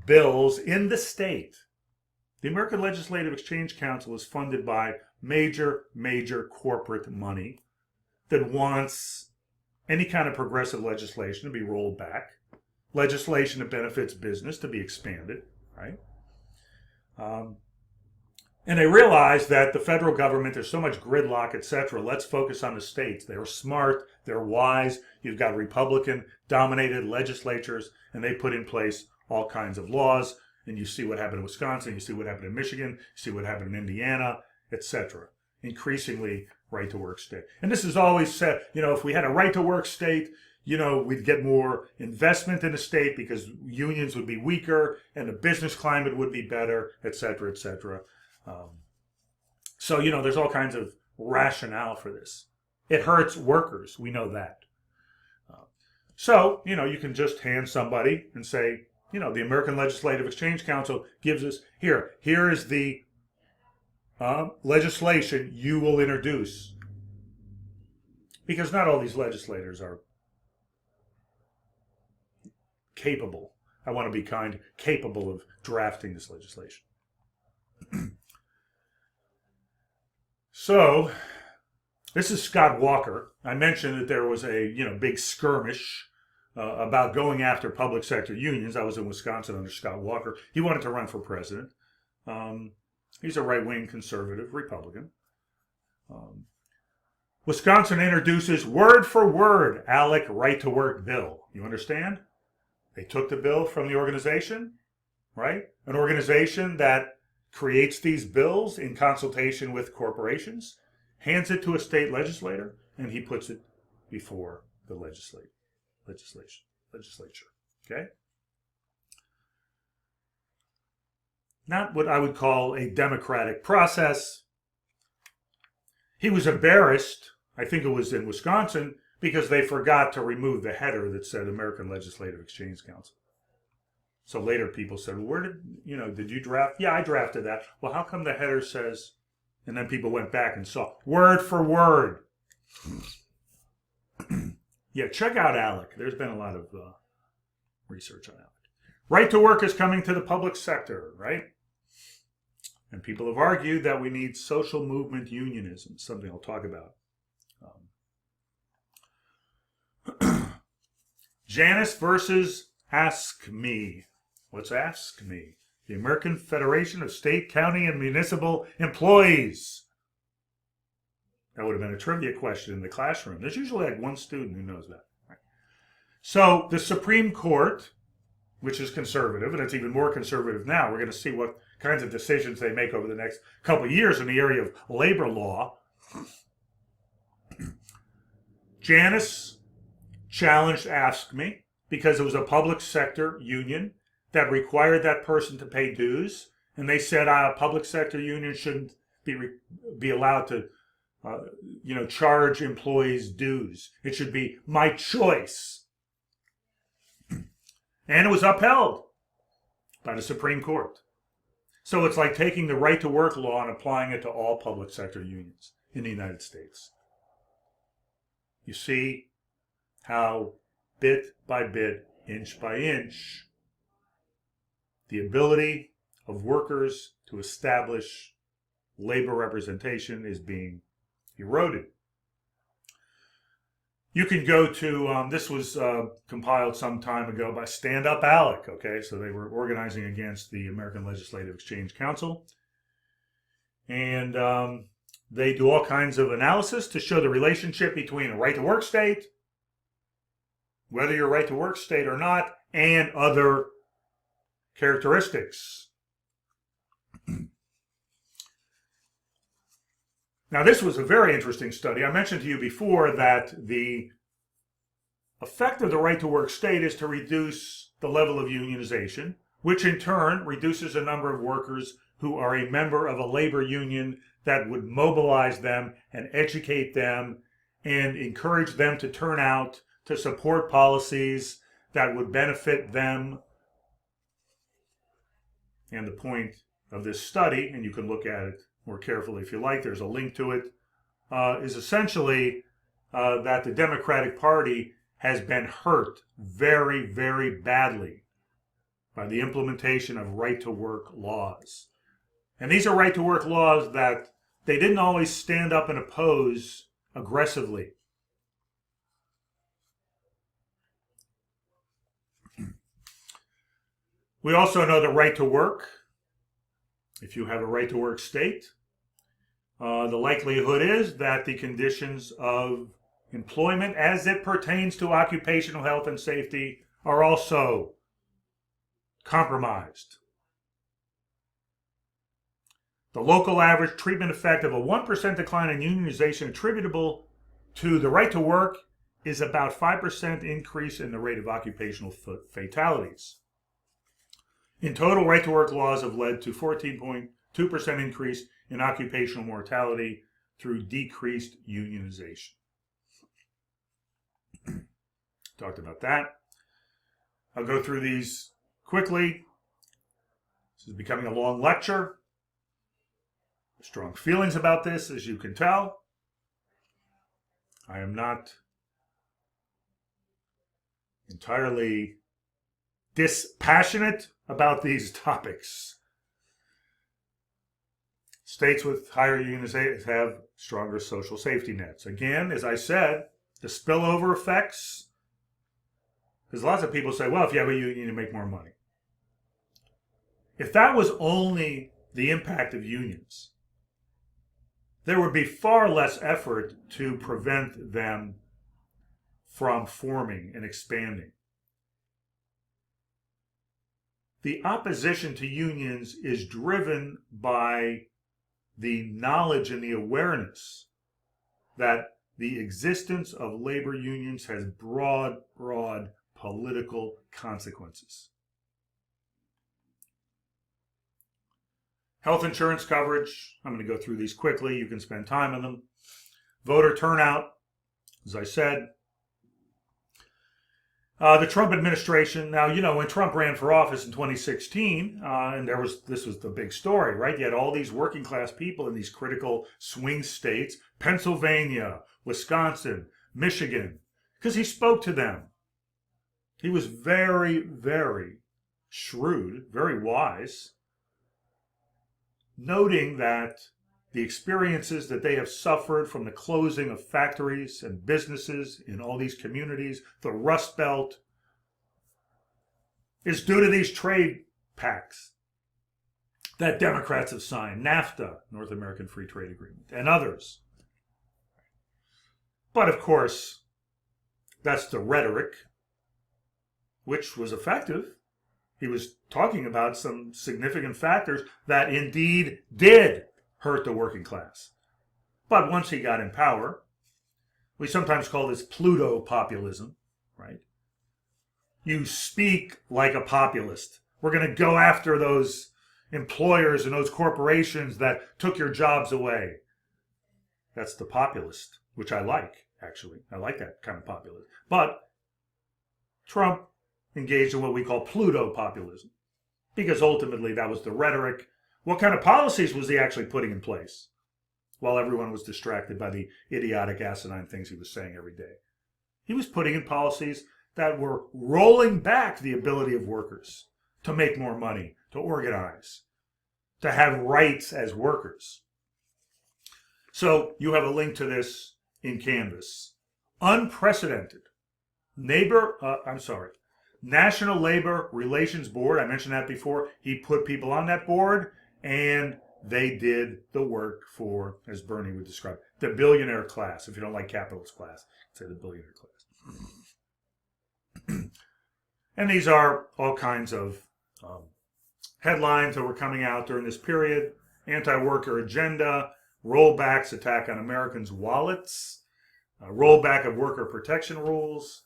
bills in the state. The American Legislative Exchange Council is funded by major corporate money that wants any kind of progressive legislation to be rolled back, legislation that benefits business to be expanded, right? And they realize that the federal government, there's so much gridlock, etc. Let's focus on the states. They're smart, they're wise. You've got Republican-dominated legislatures, and they put in place all kinds of laws. And you see what happened in Wisconsin, you see what happened in Michigan, you see what happened in Indiana, etc. Increasingly right-to-work state. And this is always said, if we had a right-to-work state, we'd get more investment in the state because unions would be weaker and the business climate would be better, etc., etc. So, there's all kinds of rationale for this. It hurts workers. We know that. So, you can just hand somebody and say, the American Legislative Exchange Council gives us, here is the legislation you will introduce. Because not all these legislators are capable, I want to be kind, capable of drafting this legislation. So, this is Scott Walker. I mentioned that there was a big skirmish about going after public sector unions. I was in Wisconsin under Scott Walker. He wanted to run for president. He's a right-wing conservative Republican. Wisconsin introduces word for word ALEC right-to-work bill. You understand? They took the bill from the organization, right? An organization that creates these bills in consultation with corporations, hands it to a state legislator, and he puts it before the legislature. Okay? Not what I would call a democratic process. He was embarrassed, I think it was in Wisconsin, because they forgot to remove the header that said American Legislative Exchange Council. So later people said, well, where did you draft? Yeah, I drafted that. Well, how come the header says, and then people went back and saw, word for word. Yeah, check out ALEC. There's been a lot of research on ALEC. Right to work is coming to the public sector, right? And people have argued that we need social movement unionism, something I'll talk about. Janus versus Ask Me. What's Ask Me? The American Federation of State, County, and Municipal Employees. That would have been a trivia question in the classroom. There's usually like one student who knows that. Right. So the Supreme Court, which is conservative, and it's even more conservative now. We're going to see what kinds of decisions they make over the next couple of years in the area of labor law. Janus challenged Ask Me because it was a public sector union that required that person to pay dues, and they said a public sector union shouldn't be allowed to charge employees dues. It should be my choice. And it was upheld by the Supreme Court. So it's like taking the right to work law and applying it to all public sector unions in the United States. You see how bit by bit, inch by inch, the ability of workers to establish labor representation is being eroded. You can go to, this was compiled some time ago by Stand Up ALEC, okay? So they were organizing against the American Legislative Exchange Council. And they do all kinds of analysis to show the relationship between a right-to-work state, whether you're a right-to-work state or not, and other characteristics. Now, this was a very interesting study. I mentioned to you before that the effect of the right to work state is to reduce the level of unionization, which in turn reduces the number of workers who are a member of a labor union that would mobilize them and educate them and encourage them to turn out to support policies that would benefit them. And the point of this study, and you can look at it more carefully if you like, there's a link to it, is essentially that the Democratic Party has been hurt very, very badly by the implementation of right-to-work laws. And these are right-to-work laws that they didn't always stand up and oppose aggressively. We also know the right to work. If you have a right to work state, the likelihood is that the conditions of employment as it pertains to occupational health and safety are also compromised. The local average treatment effect of a 1% decline in unionization attributable to the right to work is about 5% increase in the rate of occupational fatalities. In total, right to work laws have led to 14.2% increase in occupational mortality through decreased unionization. Talked about that. I'll go through these quickly. This is becoming a long lecture. Strong feelings about this, as you can tell. I am not entirely dispassionate about these topics. States with higher unionization have stronger social safety nets. Again, as I said, the spillover effects, because lots of people say, well, if you have a union, you make more money. If that was only the impact of unions, there would be far less effort to prevent them from forming and expanding. The opposition to unions is driven by the knowledge and the awareness that the existence of labor unions has broad political consequences. Health insurance coverage, I'm going to go through these quickly. You can spend time on them. Voter turnout, as I said. The Trump administration, now, you know, when Trump ran for office in 2016, and this was the big story, right? You had all these working class people in these critical swing states, Pennsylvania, Wisconsin, Michigan, because he spoke to them. He was very, very shrewd, very wise, noting that the experiences that they have suffered from the closing of factories and businesses in all these communities, the Rust Belt, is due to these trade pacts that Democrats have signed, NAFTA, North American Free Trade Agreement, and others. But of course, that's the rhetoric, which was effective. He was talking about some significant factors that indeed did hurt the working class. But once he got in power, we sometimes call this Pluto-populism, right? You speak like a populist. We're going to go after those employers and those corporations that took your jobs away. That's the populist, which I like, actually. I like that kind of populism. But Trump engaged in what we call Pluto-populism, because ultimately that was the rhetoric. What kind of policies was he actually putting in place while everyone was distracted by the idiotic, asinine things he was saying every day? He was putting in policies that were rolling back the ability of workers to make more money, to organize, to have rights as workers. So you have a link to this in Canvas. Unprecedented. National Labor Relations Board, I mentioned that before. He put people on that board, and they did the work for, as Bernie would describe, the billionaire class. If you don't like capitalist class, say the billionaire class. And these are all kinds of headlines that were coming out during this period. Anti-worker agenda, rollbacks, attack on Americans' wallets, rollback of worker protection rules,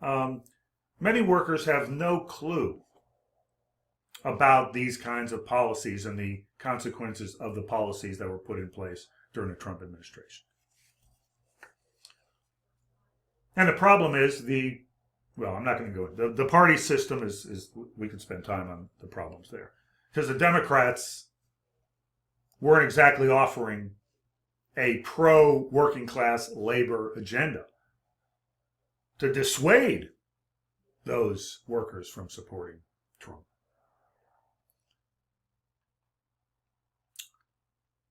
Many workers have no clue about these kinds of policies and the consequences of the policies that were put in place during the Trump administration. And the problem is I'm not going to go into the party system is we could spend time on the problems there. Because the Democrats weren't exactly offering a pro-working class labor agenda to dissuade those workers from supporting Trump.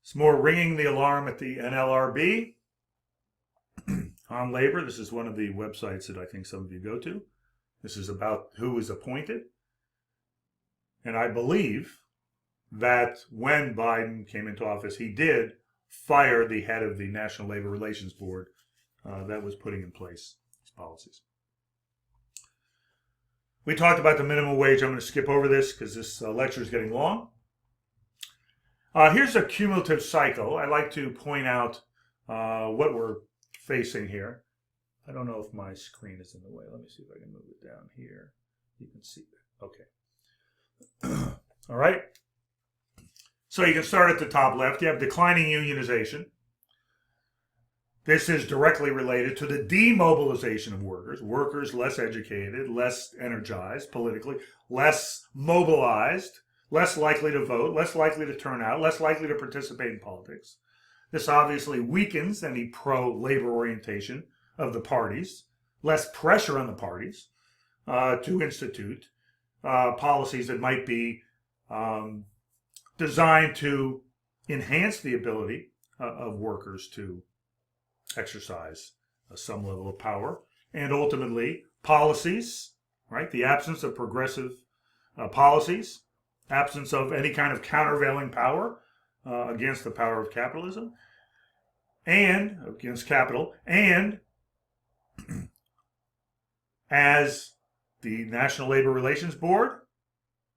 It's more ringing the alarm at the NLRB on labor. This is one of the websites that I think some of you go to. This is about who is appointed. And I believe that when Biden came into office, he did fire the head of the National Labor Relations Board that was putting in place these policies. We talked about the minimum wage. I'm going to skip over this because this lecture is getting long. Here's a cumulative cycle. I like to point out what we're facing here. I don't know if my screen is in the way. Let me see if I can move it down here. You can see that. Okay. All right. So you can start at the top left. You have declining unionization. This is directly related to the demobilization of workers. Workers less educated, less energized politically, less mobilized, less likely to vote, less likely to turn out, less likely to participate in politics. This obviously weakens any pro-labor orientation of the parties, less pressure on the parties to institute policies that might be designed to enhance the ability of workers to exercise some level of power, and ultimately policies, right? The absence of progressive policies, absence of any kind of countervailing power against the power of capitalism, and against capital, and as the National Labor Relations Board,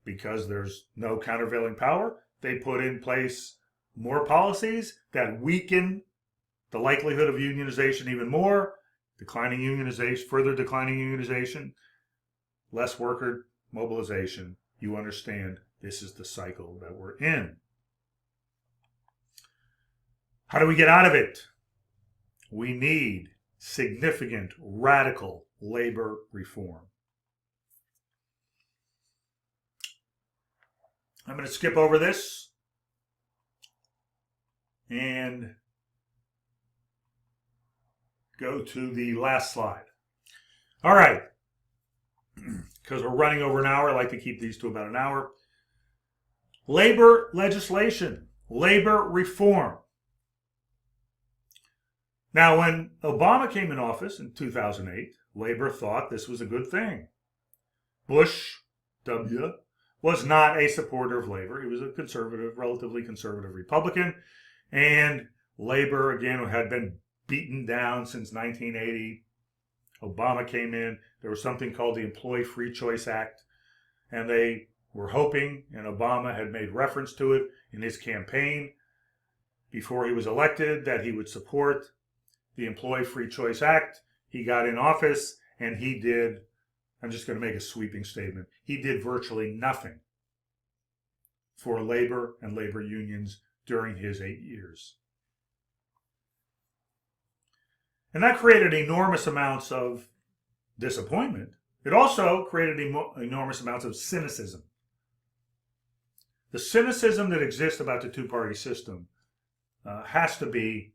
because there's no countervailing power, they put in place more policies that weaken the likelihood of unionization even more, declining unionization, further declining unionization, less worker mobilization. You understand this is the cycle that we're in. How do we get out of it? We need significant, radical labor reform. I'm going to skip over this and go to the last slide. All right. Because we're running over an hour, I like to keep these to about an hour. Labor legislation, labor reform. Now, when Obama came in office in 2008, labor thought this was a good thing. Bush W. was not a supporter of labor. He was a conservative, relatively conservative Republican. And labor, again, had been beaten down since 1980. Obama came in. There was something called the Employee Free Choice Act. And they were hoping, and Obama had made reference to it in his campaign before he was elected, that he would support the Employee Free Choice Act. He got in office and he did, I'm just going to make a sweeping statement, he did virtually nothing for labor and labor unions during his 8 years. And that created enormous amounts of disappointment. It also created enormous amounts of cynicism. The cynicism that exists about the two-party system has to be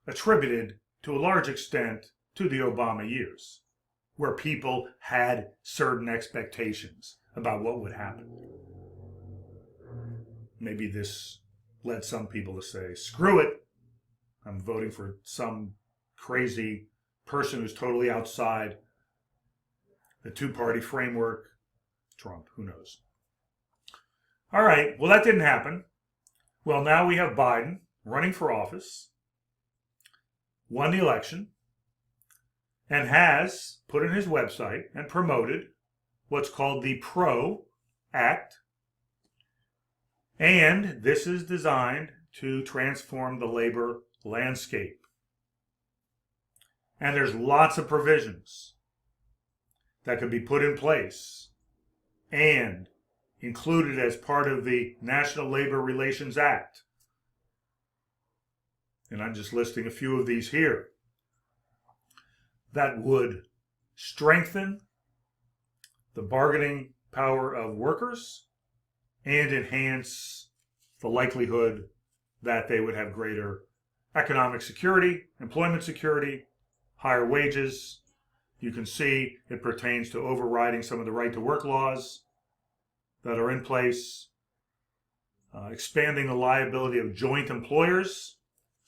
attributed to a large extent to the Obama years, where people had certain expectations about what would happen. Maybe this led some people to say, screw it, I'm voting for some crazy person who's totally outside the two-party framework. Trump, who knows? All right, well, that didn't happen. Well, now we have Biden running for office, won the election, and has put in his website and promoted what's called the PRO Act. And this is designed to transform the labor landscape. And there's lots of provisions that could be put in place and included as part of the National Labor Relations Act. And I'm just listing a few of these here that would strengthen the bargaining power of workers and enhance the likelihood that they would have greater economic security, employment security, higher wages. You can see it pertains to overriding some of the right to work laws that are in place, expanding the liability of joint employers.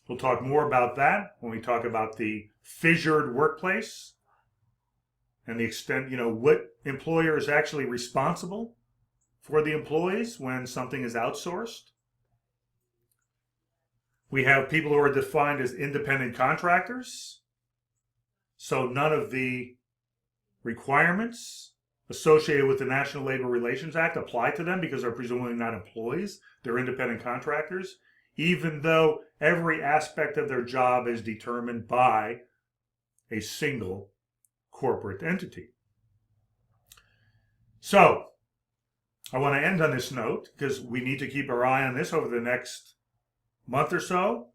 We'll talk more about that when we talk about the fissured workplace and the extent, what employer is actually responsible for the employees when something is outsourced. We have people who are defined as independent contractors. So none of the requirements associated with the National Labor Relations Act apply to them because they're presumably not employees. They're independent contractors, even though every aspect of their job is determined by a single corporate entity. So I want to end on this note because we need to keep our eye on this over the next month or so.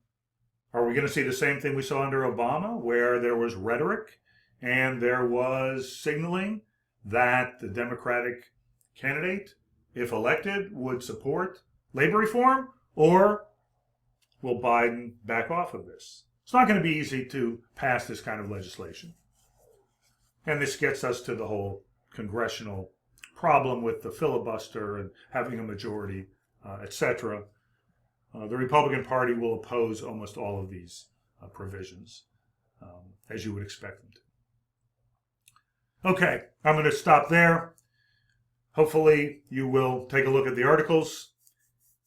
Are we going to see the same thing we saw under Obama, where there was rhetoric and there was signaling that the Democratic candidate, if elected, would support labor reform? Or will Biden back off of this? It's not going to be easy to pass this kind of legislation. And this gets us to the whole congressional problem with the filibuster and having a majority, etc. The Republican Party will oppose almost all of these provisions, as you would expect them to. Okay, I'm going to stop there. Hopefully you will take a look at the articles,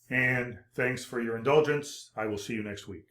and thanks for your indulgence. I will see you next week.